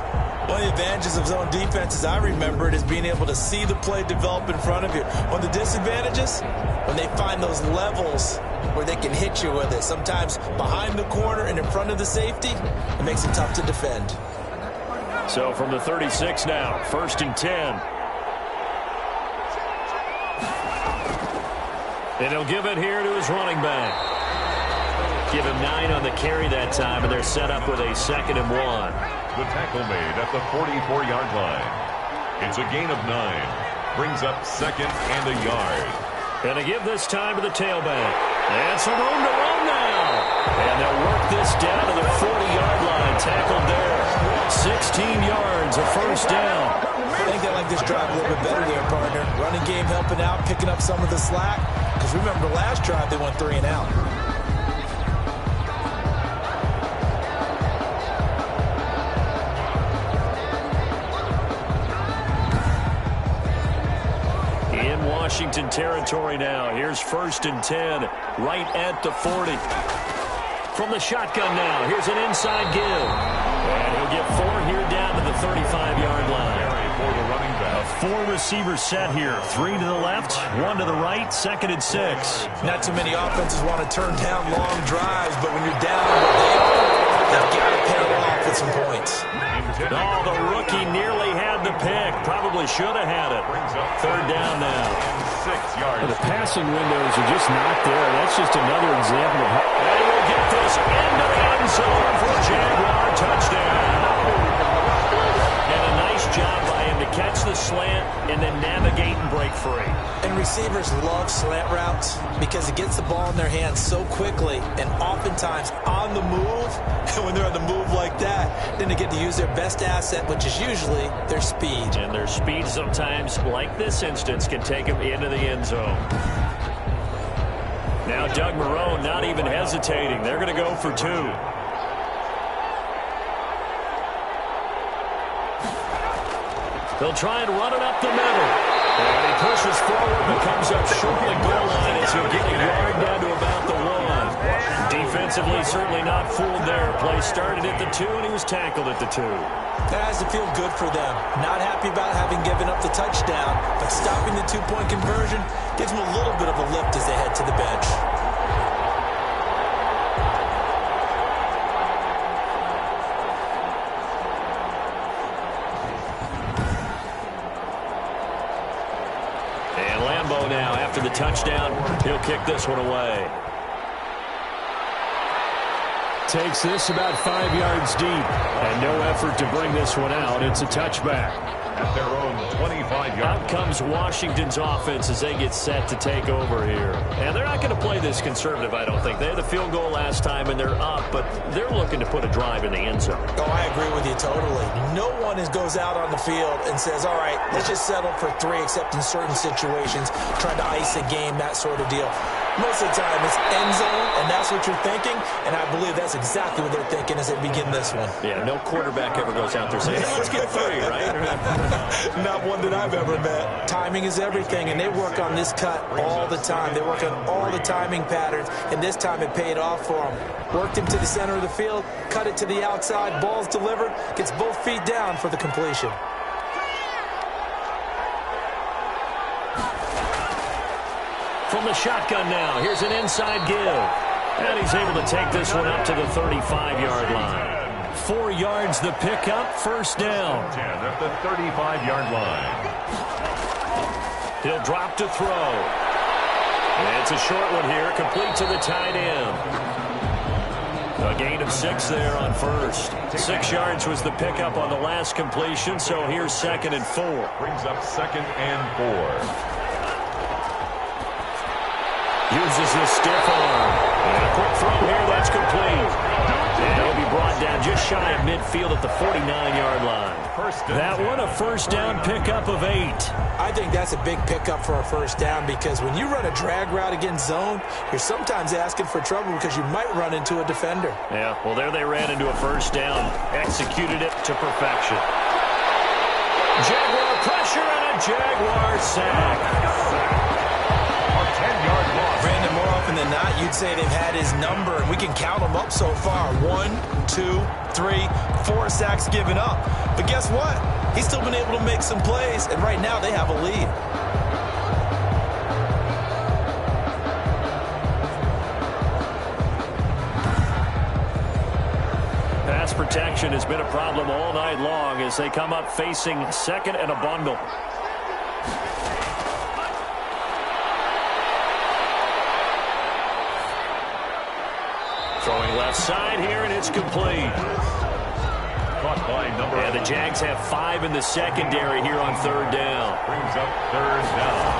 One of the advantages of zone defense, as I remember it, is being able to see the play develop in front of you. One of the disadvantages, when they find those levels where they can hit you with it, sometimes behind the corner and in front of the safety, it makes it tough to defend. So from the 36 now, 1st and 10. And he'll give it here to his running back. Give him 9 on the carry that time, and they're set up with a 2nd and 1. The tackle made at the 44-yard line. It's a gain of 9. Brings up 2nd and a yard. And to give this time to the tailback. And some room to run now. And they'll work this down to the 40-yard line. Tackled there. 16 yards, a first down. I think they like this drive a little bit better there, partner. Running game helping out, picking up some of the slack. Because remember, last drive they went 3 and out. Washington territory now. Here's 1st and 10, right at the 40. From the shotgun now, here's an inside give. And he'll get 4 here down to the 35-yard line. For the running back. A 4-receiver set here. 3 to the left, 1 to the right, 2nd and 6. Not too many offenses want to turn down long drives, but when you're down what they are, they've got to pay it off with some points. Oh, the rookie nearly had the pick. Probably should have had it. 3rd down now. 6 yards. The passing windows are just not there. That's just another example of how... And he'll get this into the end zone for a Jaguar touchdown. And a nice job by him to catch the slant and then navigate and break free. And receivers love slant routes because it gets the ball in their hands so quickly and oftentimes on the move. And when they're on the move like that, then they get to use their best asset, which is usually their speed. And their speed sometimes, like this instance, can take them into the end zone. Now Doug Marrone not even hesitating. They're going to go for 2. They'll try and run it up the middle. And he pushes forward but comes up short of the goal line as he'll get a yard down to about the 1. Defensively, certainly not fooled there. Play started at the 2, and he was tackled at the 2. That has to feel good for them. Not happy about having given up the touchdown, but stopping the 2-point conversion gives them a little bit of a lift as they head to the bench. And Lambeau now, after the touchdown, he'll kick this one away. Takes this about 5 yards deep, and no effort to bring this one out. It's a touchback. at their own 25-yard line. Out comes Washington's offense as they get set to take over here. And they're not going to play this conservative, I don't think. They had a field goal last time, and they're up, but they're looking to put a drive in the end zone. Oh, I agree with you totally. No one goes out on the field and says, all right, let's just settle for 3, except in certain situations, trying to ice a game, that sort of deal. Most of the time, it's end zone, and that's what you're thinking, and I believe that's exactly what they're thinking as they begin this one. Yeah, no quarterback ever goes out there saying, hey, let's get 3, right? Not one that I've ever met. Timing is everything, and they work on this cut all the time. They work on all the timing patterns, and this time it paid off for them. Worked him to the center of the field, cut it to the outside, ball's delivered, gets both feet down for the completion. From the shotgun now, here's an inside give. And he's able to take this one up to the 35-yard line. 4 yards the pickup, first down. 10 at the 35-yard line. He'll drop to throw. And it's a short one here, complete to the tight end. A gain of 6 there on first. 6 yards was the pickup on the last completion, so here's 2nd and 4. Brings up 2nd and 4. Uses his stiff arm. And a quick throw here, that's complete. And he'll be brought down just shy of midfield at the 49-yard line. That one, a first down pickup of 8. I think that's a big pickup for a first down because when you run a drag route against zone, you're sometimes asking for trouble because you might run into a defender. Yeah, well, there they ran into a first down. Executed it to perfection. Jaguar pressure and a Jaguar sack. 10-yard loss. Brandon, more often than not, you'd say they've had his number, and we can count them up so far. 1, 2, 3, 4 sacks given up. But guess what? He's still been able to make some plays, and right now they have a lead. Pass protection has been a problem all night long as they come up facing 2nd and a bundle. Throwing left side here, and it's complete. Caught by number. And the Jags have 5 in the secondary here on 3rd down. Brings up 3rd down.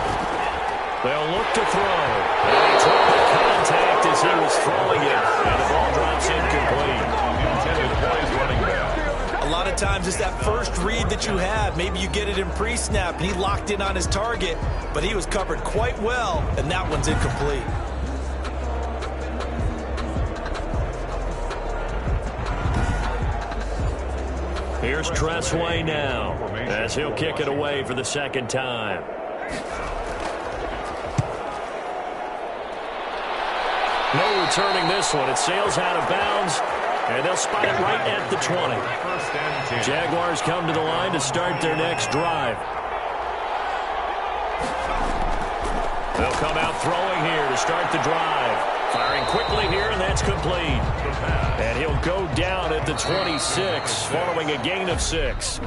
They'll look to throw. And he took the contact as he was throwing it. And the ball drops incomplete. Intended plays running back. A lot of times it's that first read that you have. Maybe you get it in pre-snap, and he locked in on his target, but he was covered quite well, and that one's incomplete. Here's Tressway now as he'll kick it away for the 2nd time. No returning this one. It sails out of bounds, and they'll spot it right at the 20. Jaguars come to the line to start their next drive. They'll come out throwing here to start the drive. Firing quickly here, and that's complete. And he'll go down at the 26 following a gain of 6.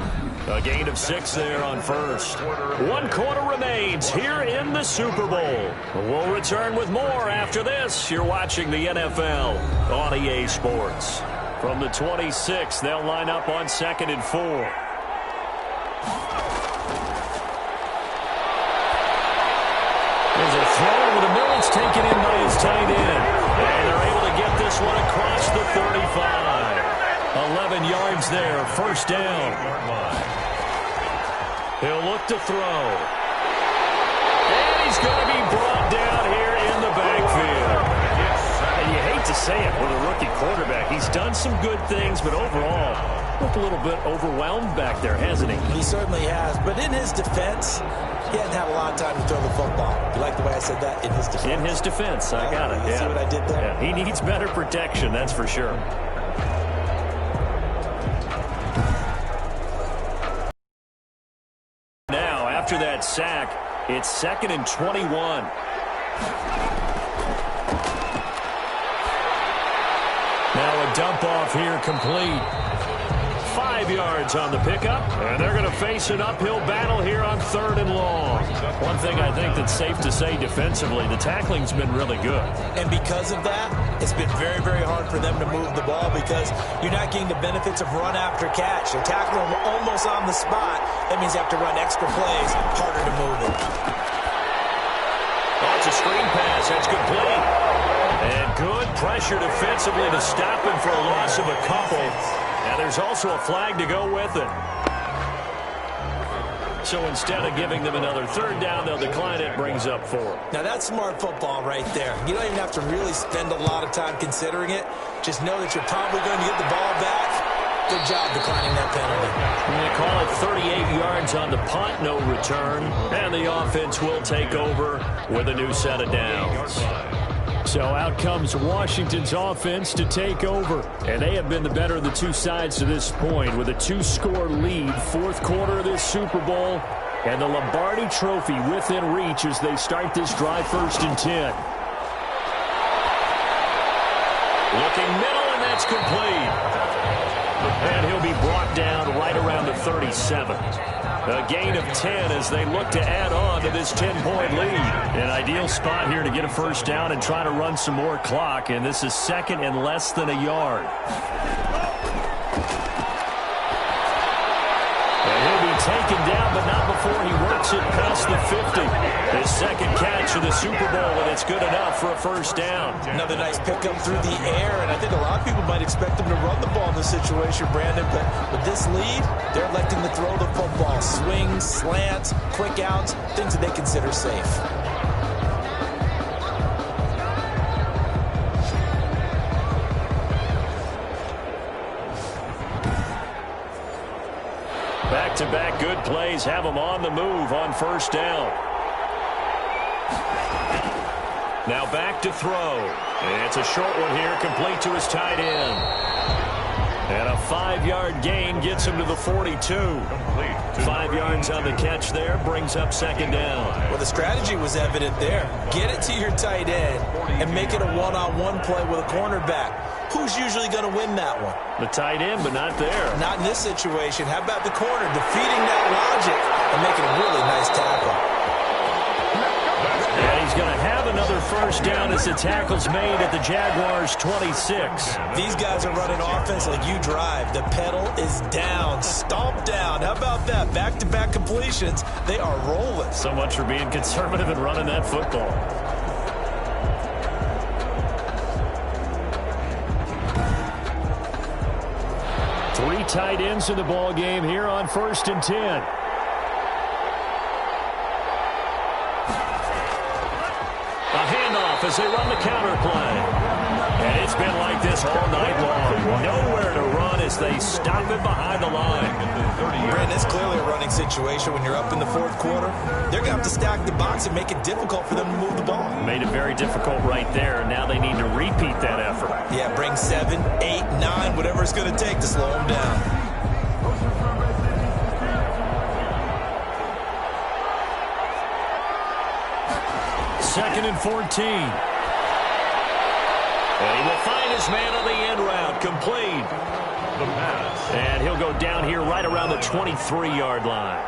A gain of 6 there on first. 1 quarter remains here in the Super Bowl. We'll return with more after this. You're watching the NFL on EA Sports. From the 26, they'll line up on 2nd and 4. There's a throw over the middle. It's taken in by his tight end. And they're able to get this one across the 35. 11 yards there, first down. He'll look to throw. And he's going to be brought down here in the backfield. And you hate to say it with a rookie quarterback. He's done some good things, but overall, looked a little bit overwhelmed back there, hasn't he? He certainly has, but in his defense, he hadn't had a lot of time to throw the football. You like the way I said that? In his defense. In his defense, I got it. You see what I did there? Yeah, he needs better protection, that's for sure. Now, after that sack, it's 2nd and 21. Now a dump off here complete. 5 5 yards on the pickup, and they're going to face an uphill battle here on 3rd and long. One thing I think that's safe to say defensively, the tackling's been really good. And because of that, it's been very, very hard for them to move the ball because you're not getting the benefits of run after catch. They're tackling them almost on the spot. That means you have to run extra plays, harder to move it. That's a screen pass. That's complete. And good pressure defensively to stop him for a loss of a couple. And there's also a flag to go with it. So instead of giving them another 3rd down, they'll decline it, brings up 4. Now that's smart football right there. You don't even have to really spend a lot of time considering it. Just know that you're probably going to get the ball back. Good job declining that penalty. They call it 38 yards on the punt, no return. And the offense will take over with a new set of downs. So out comes Washington's offense to take over. And they have been the better of the two sides to this point with a 2-score lead. 4th quarter of this Super Bowl. And the Lombardi Trophy within reach as they start this drive 1st and 10. Looking middle, and that's complete. And he'll be brought down right around the 37. A gain of 10 as they look to add on to this 10-point lead. An ideal spot here to get a 1st down and try to run some more clock. And this is 2nd and less than a yard. And he'll be taken down, but not before he works it past the 50. His 2nd catch of the Super Bowl, and it's good enough for a 1st down. Another nice pickup through the air, and I think a lot of people might expect him to run the ball in this situation, Brandon, but with this lead, they're electing to throw the football. Swings, slants, quick outs, things that they consider safe. Back-to-back good plays have them on the move on 1st down. Now back to throw. And it's a short one here, complete to his tight end. And a 5-yard gain gets him to the 42. 5 yards on the catch there, brings up 2nd down. Well, the strategy was evident there. Get it to your tight end and make it a one-on-one play with a cornerback. Who's usually going to win that one? The tight end, but not there. Not in this situation. How about the corner defeating that logic and making a really nice tackle? And he's going to have another 1st down as the tackle's made at the Jaguars' 26. These guys are running offense like you drive. The pedal is down, stomped down. How about that? Back-to-back completions. They are rolling. So much for being conservative and running that football. Three tight ends in the ball game here on 1st and 10. As they run the counter play. And it's been like this all night long. Nowhere to run as they stop it behind the line. Brandon, it's clearly a running situation when you're up in the 4th quarter. They're going to have to stack the box and make it difficult for them to move the ball. Made it very difficult right there. Now they need to repeat that effort. Yeah, bring 7, 8, 9, whatever it's going to take to slow them down. 2nd and 14. And he will find his man on the end route. Complete. The pass. And he'll go down here right around the 23-yard line.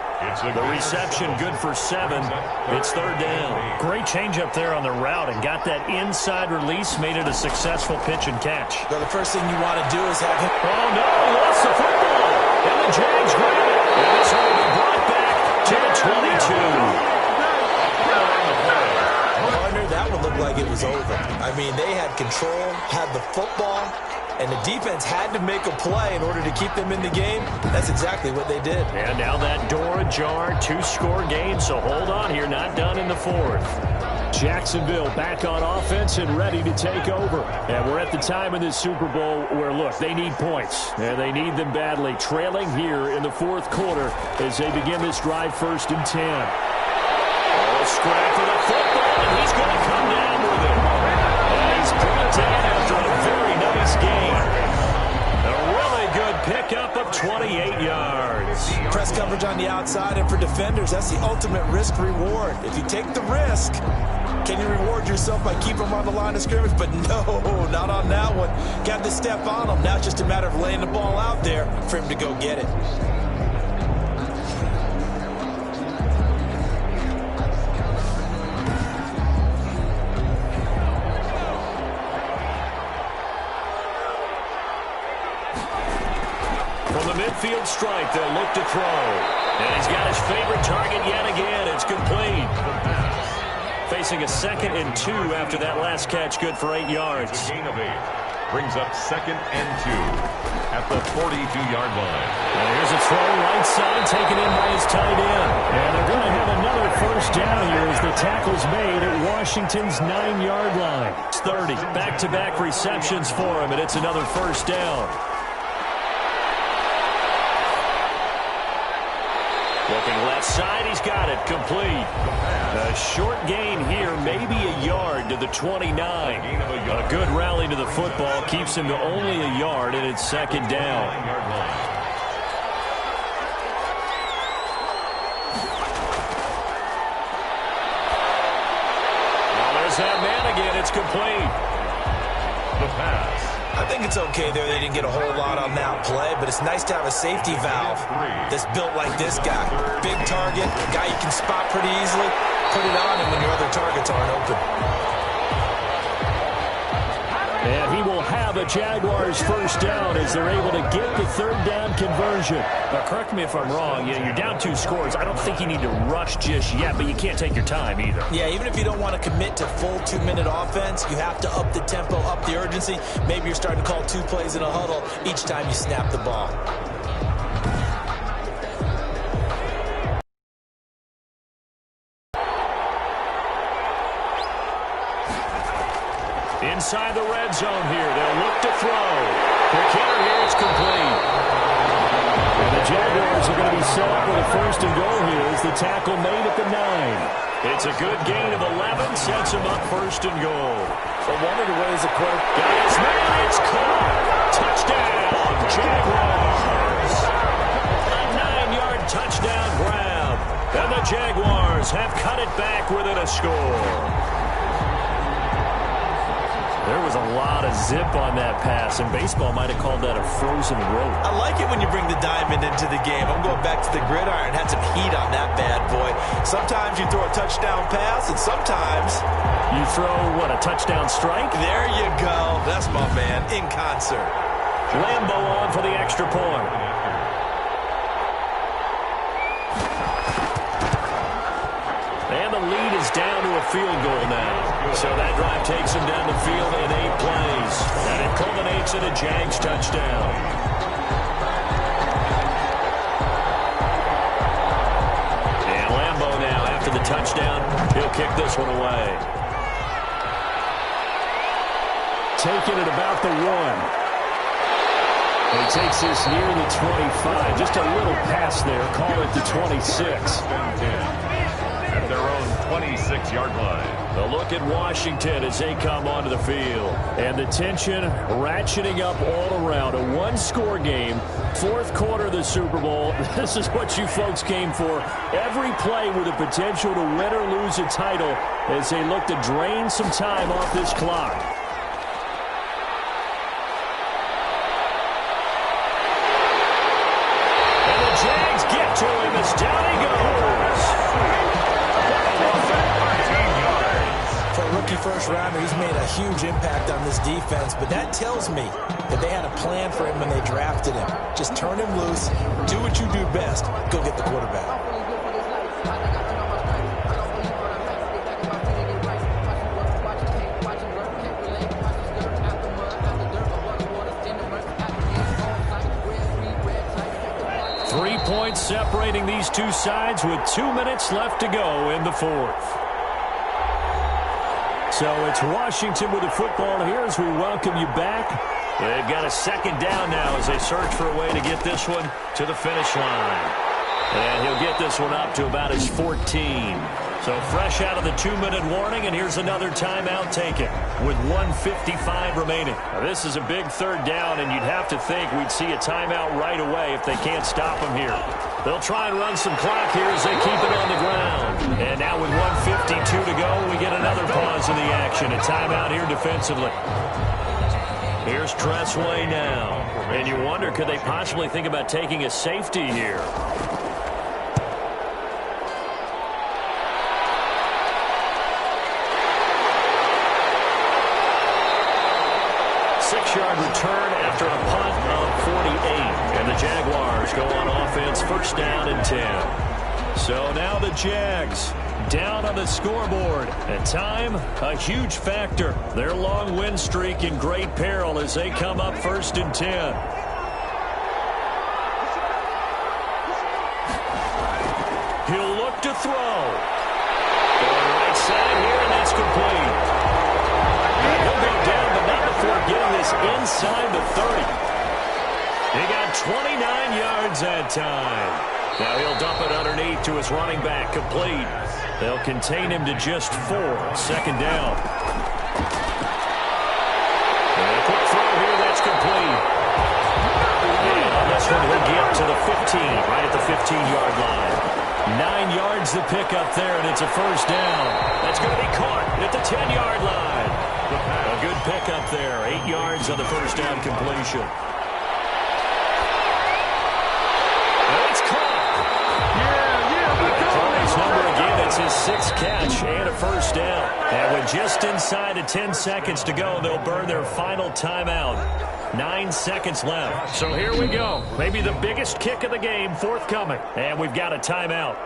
The reception good for 7. It's 3rd down. Great change up there on the route and got that inside release, made it a successful pitch and catch. Well, the first thing you want to do is have him. Oh, no, he lost the football. And the Jags grab it. And this one will be brought back to the 22. That one looked like it was over. I mean, they had control, had the football, and the defense had to make a play in order to keep them in the game. That's exactly what they did. And now that door ajar, 2-score game, so hold on here, not done in the 4th. Jacksonville back on offense and ready to take over. And we're at the time in this Super Bowl where, look, they need points, and they need them badly. Trailing here in the 4th quarter as they begin this drive 1st and 10. Oh, scrap for the football, and he's going to come down with it. And he's brought down after a very nice game. A really good pickup of 28 yards. Press coverage on the outside, and for defenders, that's the ultimate risk-reward. If you take the risk, Can you reward yourself by keeping him on the line of scrimmage? But no, not on that one. Got to step on him. Now it's just a matter of laying the ball out there for him to go get it. From the midfield stripe, they'll look to throw. And he's got his favorite target yet again. It's complete. Facing a 2nd and 2 after that last catch, good for 8 yards. Gain of 8. Brings up 2nd and 2 at the 42-yard line. And here's a throw right side taken in by his tight end. And they're going to have another first down here as the tackle's made at Washington's 9-yard line. It's 30. Back-to-back receptions for him, and it's another first down. Looking left side, he's got it, complete. A short gain here, maybe a yard to the 29. A good rally to the football keeps him to only a yard, and it's 2nd down. Well, there's that man again, it's complete. The pass. I think it's okay there they didn't get a whole lot on that play, but it's nice to have a safety valve that's built like this guy. Big target, guy you can spot pretty easily. Put it on him when your other targets aren't open. And he will have a Jaguars first down as they're able to get the 3rd down conversion. Now, correct me if I'm wrong. Yeah, you're down 2 scores. I don't think you need to rush just yet, but you can't take your time either. Yeah, even if you don't want to commit to full 2-minute offense, you have to up the tempo, up the urgency. Maybe you're starting to call 2 plays in a huddle each time you snap the ball. Inside the red zone here, they'll look to throw. The kicker here is complete. And the Jaguars are going to be set up with a 1st and goal here as the tackle made at the 9. It's a good gain of 11, sets him up 1st and goal. So one of the ways the quarterback got his man, it's caught. Touchdown, Jaguars. A 9-yard touchdown grab. And the Jaguars have cut it back within a score. There was a lot of zip on that pass, and baseball might have called that a frozen rope. I like it when you bring the diamond into the game. I'm going back to the gridiron. Had some heat on that bad boy. Sometimes you throw a touchdown pass, and sometimes you throw, what, a touchdown strike? There you go. That's my man, in concert. Lambo on for the extra point. And the lead is down to a field goal now. So that drive takes him down the field in 8 plays. And it culminates in a Jags touchdown. And Lambo now, after the touchdown, he'll kick this one away. Taking it about the 1. He takes this near the 25. Just a little pass there. Call it the 26. At their own 26-yard line. A look at Washington as they come onto the field. And the tension ratcheting up all around. A 1-score game. 4th quarter of the Super Bowl. This is what you folks came for. Every play with the potential to win or lose a title as they look to drain some time off this clock. And the Jags get to him as down he goes. For a rookie first-rounder, he's made a huge impact on this defense, but that tells me that they had a plan for him when they drafted him. Just turn him loose, do what you do best, go get the quarterback. Points separating these two sides with 2 minutes left to go in the 4th. So it's Washington with the football here as we welcome you back. They've got a 2nd down now as they search for a way to get this one to the finish line. And he'll get this one up to about his 14. So fresh out of the 2-minute warning, and here's another timeout taken with 1:55 remaining. Now, this is a big 3rd down, and you'd have to think we'd see a timeout right away if they can't stop him here. They'll try and run some clock here as they keep it on the ground. And now with 1:52 to go, we get another pause in the action. A timeout here defensively. Here's Tressway now. And you wonder, could they possibly think about taking a safety here? Six-yard return after a punt of 48. And the Jaguars go on offense, first down and 10. So now the Jags down on the scoreboard. At time, a huge factor. Their long win streak in great peril as they come up first and 10. He'll look to throw. Going right side here, and that's complete. He'll go down, but not before getting this inside the 30. He got 29 yards that time. Now he'll dump it underneath to his running back, complete. They'll contain him to just 4. Second down. And a quick throw here, that's complete. And on this one, he'll get to the 15, right at the 15-yard line. 9 yards to pick up there, and it's a first down. That's going to be caught at the 10-yard line. A good pickup there. 8 yards on the first down completion. And it's caught. Number again, it's his 6th catch and a first down. And with just inside of 10 seconds to go, they'll burn their final timeout. 9 seconds left. So here we go. Maybe the biggest kick of the game forthcoming. And we've got a timeout.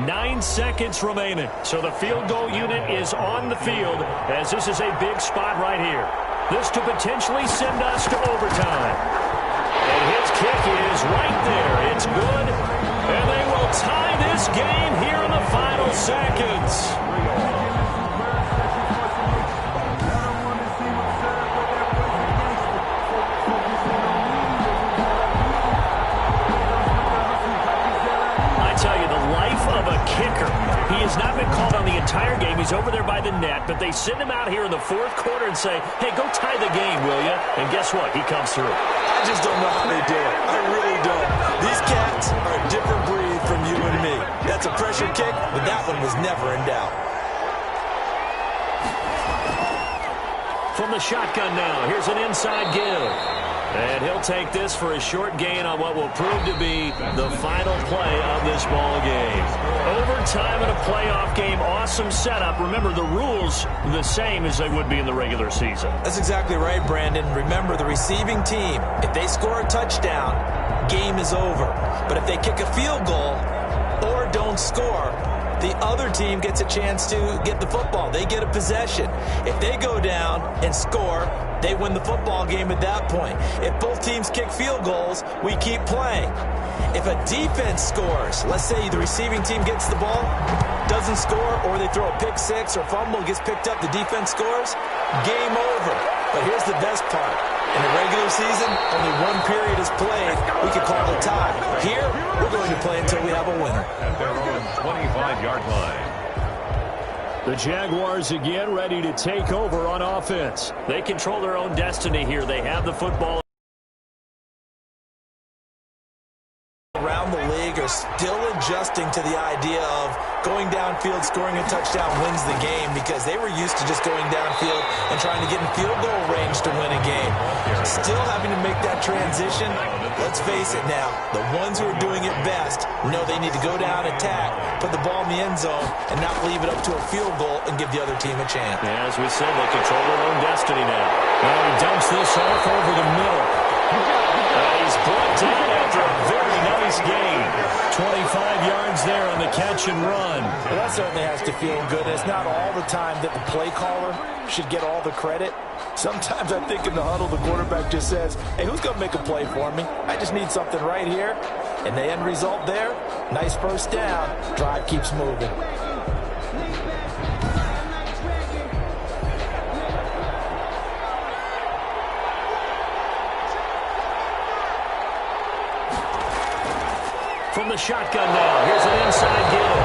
9 seconds remaining. So the field goal unit is on the field as this is a big spot right here. This to potentially send us to overtime. And his kick is right there. It's good. And they will tie this game here in the final seconds. I tell you, the life of a kicker. He has not been called on the entire game. He's over there by the net, but they send him out here in the 4th quarter and say, hey, go tie the game, will you? And guess what? He comes through. I just don't know how they do it. I really don't. These cats are a different breed from you and me. That's a pressure kick, but that one was never in doubt. From the shotgun now, here's an inside give. And he'll take this for a short gain on what will prove to be the final play of this ball game. Overtime in a playoff game, awesome setup. Remember, the rules the same as they would be in the regular season. That's exactly right, Brandon. Remember, the receiving team, if they score a touchdown, game is over. But if they kick a field goal or don't score, the other team gets a chance to get the football. They get a possession. If they go down and score, they win the football game at that point. If both teams kick field goals, we keep playing. If a defense scores, let's say the receiving team gets the ball, doesn't score, or they throw a pick six or fumble, gets picked up, the defense scores, game over. But here's the best part. In the regular season, only one period is played. We could call it a tie. Here, we're going to play until we have a winner. At their own 25-yard line. The Jaguars again ready to take over on offense. They control their own destiny here. They have the football. Around the league are still adjusting to the idea of going downfield, scoring a touchdown wins the game, because they were used to just going downfield and trying to get in field goal range to win a game. Still having to make that transition. Let's face it now, the ones who are doing it best know they need to go down, attack, put the ball in the end zone, and not leave it up to a field goal and give the other team a chance. Yeah, as we said, they control their own destiny now. Now he dumps this off over the middle. He's brought down after a very nice gain. 25 yards there on the catch and run. Well, that certainly has to feel good. It's not all the time that the play caller should get all the credit. Sometimes I think in the huddle, the quarterback just says, hey, who's going to make a play for me? I just need something right here. And the end result there, nice first down. Drive keeps moving. From the shotgun now, here's an inside give.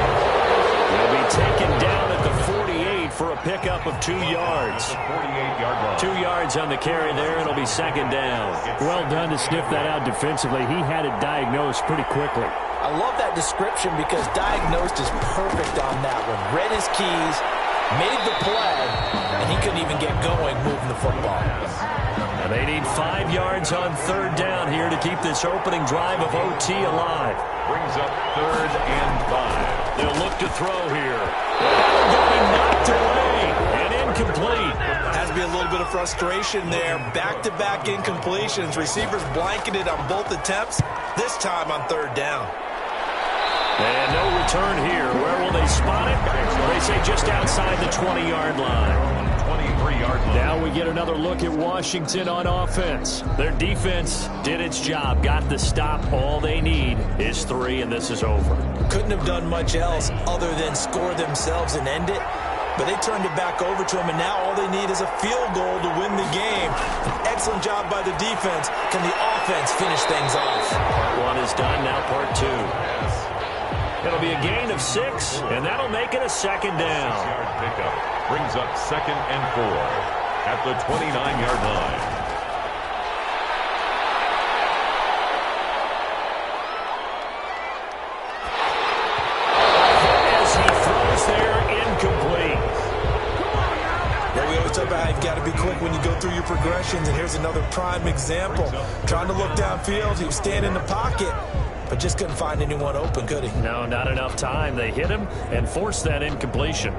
He'll be taken down at the 48 for a pickup of 2 yards. 48-yard line. 2 yards on the carry there. It'll be second down. Well done to sniff that out defensively. He had it diagnosed pretty quickly. I love that description because diagnosed is perfect on that one. Read his keys, made the play, and he couldn't even get going moving the football. And they need 5 yards on third down here to keep this opening drive of OT alive. Brings up 3rd and 5. They'll look to throw here. Going knocked away and incomplete. Has to be a little bit of frustration there. Back-to-back incompletions. Receivers blanketed on both attempts, this time on 3rd down. And no return here. Where will they spot it? They say just outside the 20-yard line. 23-yard line. Now we get another look at Washington on offense. Their defense did its job, got the stop. All they need is 3, and this is over. Couldn't have done much else other than score themselves and end it. But they turned it back over to him, and now all they need is a field goal to win the game. An excellent job by the defense. Can the offense finish things off? Part 1 is done, now part 2. It'll be a gain of 6, and that'll make it a second down. 6-yard pickup. Brings up 2nd and 4 at the 29-yard line. As he throws there, incomplete. Yeah, we always talk about how you've got to be quick when you go through your progressions, and here's another prime example. Trying to look downfield, he was standing in the pocket, but just couldn't find anyone open, could he? No, not enough time. They hit him and forced that incompletion.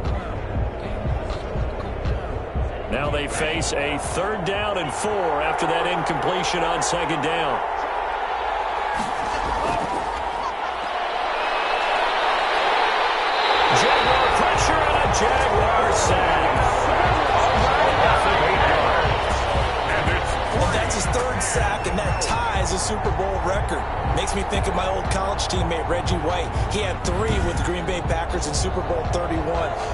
Now they face a 3rd down and 4 after that incompletion on 2nd down. Jaguar pressure and a Jaguar sack. Well, that's his 3rd sack, and that ties a Super Bowl record. Makes me think of my old college teammate, Reggie White. He had 3 with the Green Bay Packers in Super Bowl 31.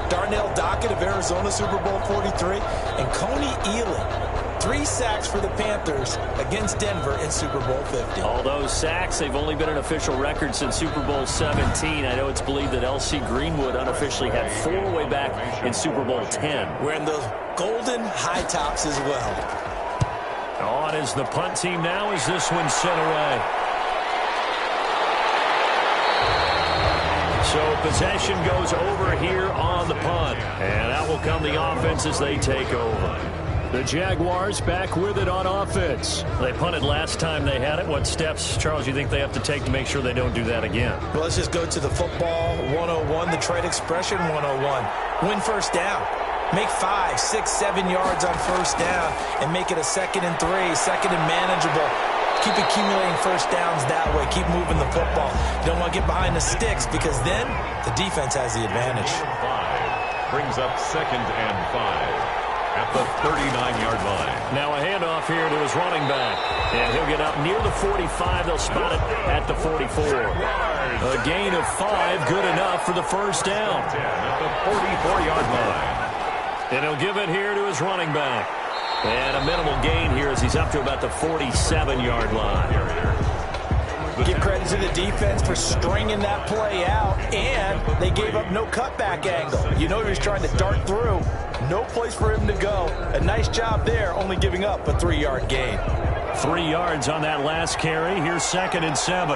Darnell Dockett of Arizona, Super Bowl 43. And Coney Ealy, 3 sacks for the Panthers against Denver in Super Bowl 50. All those sacks, they've only been an official record since Super Bowl 17. I know it's believed that L.C. Greenwood unofficially had 4 way back in Super Bowl 10. Wearing those golden high tops as well. On is the punt team now as this one's sent away. So possession goes over here on the punt. And out will come the offense as they take over. The Jaguars back with it on offense. They punted last time they had it. What steps, Charles, you think they have to take to make sure they don't do that again? Well, let's just go to the football 101, the trade expression 101. Win first down. Make 5, 6, 7 yards on first down and make it a 2nd and 3, 2nd and manageable. Keep accumulating first downs that way. Keep moving the football. You don't want to get behind the sticks because then the defense has the advantage. 5 brings up 2nd and 5 at the 39-yard line. Now a handoff here to his running back. And he'll get up near the 45. They'll spot it at the 44. A gain of 5, good enough for the first down. 10 at the 44-yard line. And he'll give it here to his running back. And a minimal gain here as he's up to about the 47-yard line. Give credit to the defense for stringing that play out, and they gave up no cutback angle. You know he was trying to dart through. No place for him to go. A nice job there, only giving up a 3-yard gain. 3 yards on that last carry. Here's 2nd and 7.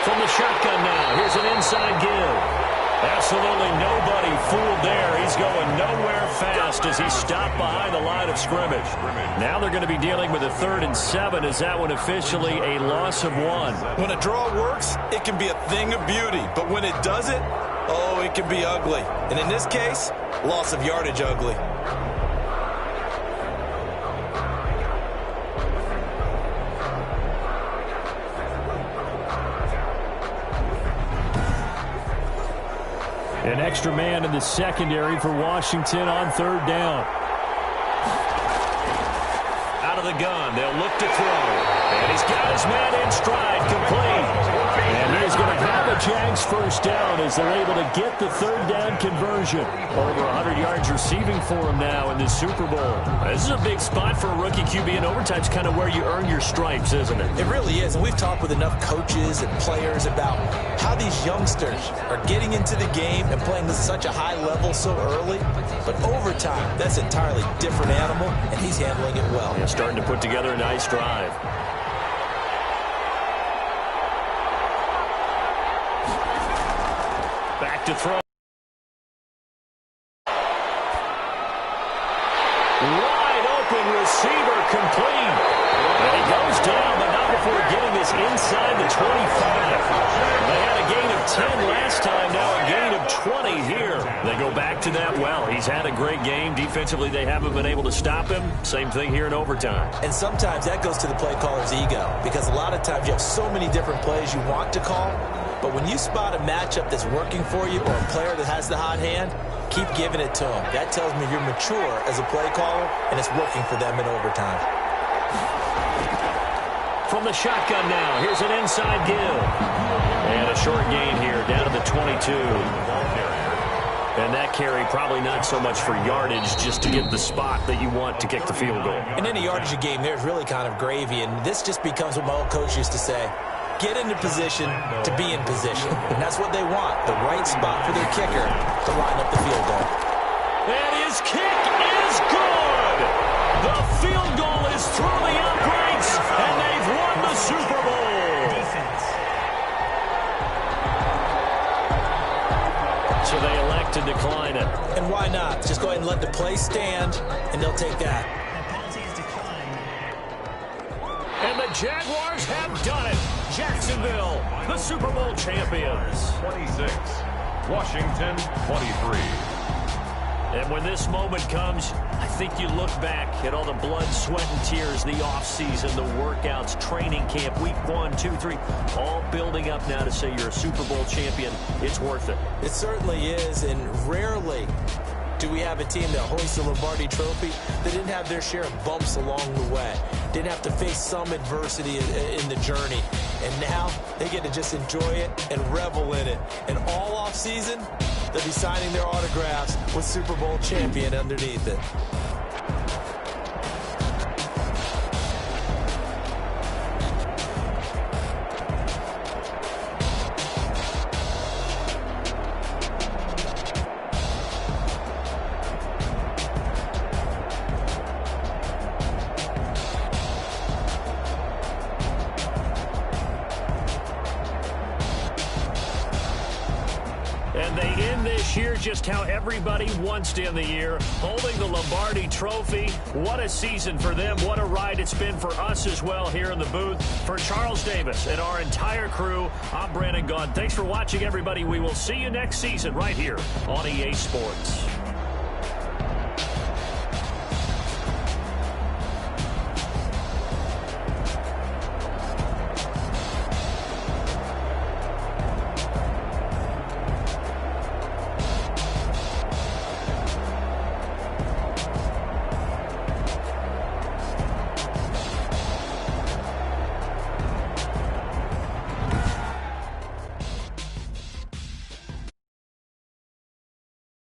From the shotgun now, here's an inside give. Absolutely nobody fooled there. He's going nowhere fast as he's stopped behind the line of scrimmage. Now they're going to be dealing with a 3rd and 7. Is that one officially a loss of 1? When a draw works, it can be a thing of beauty. But when it doesn't, oh, it can be ugly. And in this case, loss of yardage ugly. An extra man in the secondary for Washington on 3rd down. Out of the gun, they'll look to throw. And he's got his man in stride, complete. And he's going to have a Jags first down as they're able to get the third down conversion. Over 100 yards receiving for him now in this Super Bowl. This is a big spot for a rookie QB, and overtime's kind of where you earn your stripes, isn't it? It really is, and we've talked with enough coaches and players about how these youngsters are getting into the game and playing with such a high level so early. But overtime, that's an entirely different animal, and he's handling it well. Yeah, starting to put together a nice drive. Back to throw. Wide open receiver complete. And he goes down, but not before getting this inside the 25. They had a gain of 10 last time, now a gain of 20 here. They go back to that well. He's had a great game. Defensively, they haven't been able to stop him. Same thing here in overtime. And sometimes that goes to the play caller's ego, because a lot of times you have so many different plays you want to call, but when you spot a matchup that's working for you or a player that has the hot hand, keep giving it to them. That tells me you're mature as a play caller, and it's working for them in overtime. From the shotgun now, here's an inside give. And a short gain here, down to the 22. And that carry probably not so much for yardage, just to get the spot that you want to kick the field goal. And in a yardage game, there's really kind of gravy, and this just becomes what my old coach used to say. Get into position to be in position. And that's what they want, the right spot for their kicker to line up the field goal. And his kick is good! The field goal is through the uprights, and they've won the Super Bowl! So they elect to decline it. And why not? Just go ahead and let the play stand, and they'll take that. And the Jaguars have done it. Jacksonville, the Super Bowl champions. 26, Washington 23. And when this moment comes, I think you look back at all the blood, sweat, and tears, the offseason, the workouts, training camp, week 1, 2, 3, all building up now to say you're a Super Bowl champion. It's worth it. It certainly is, and rarely do we have a team that hoists the Lombardi Trophy that didn't have their share of bumps along the way, didn't have to face some adversity in the journey, and now they get to just enjoy it and revel in it. And all off season, they'll be signing their autographs with Super Bowl champion underneath it. And they end this year just how everybody wants to end the year, holding the Lombardi Trophy. What a season for them. What a ride it's been for us as well here in the booth. For Charles Davis and our entire crew, I'm Brandon Gaudin. Thanks for watching, everybody. We will see you next season right here on EA Sports.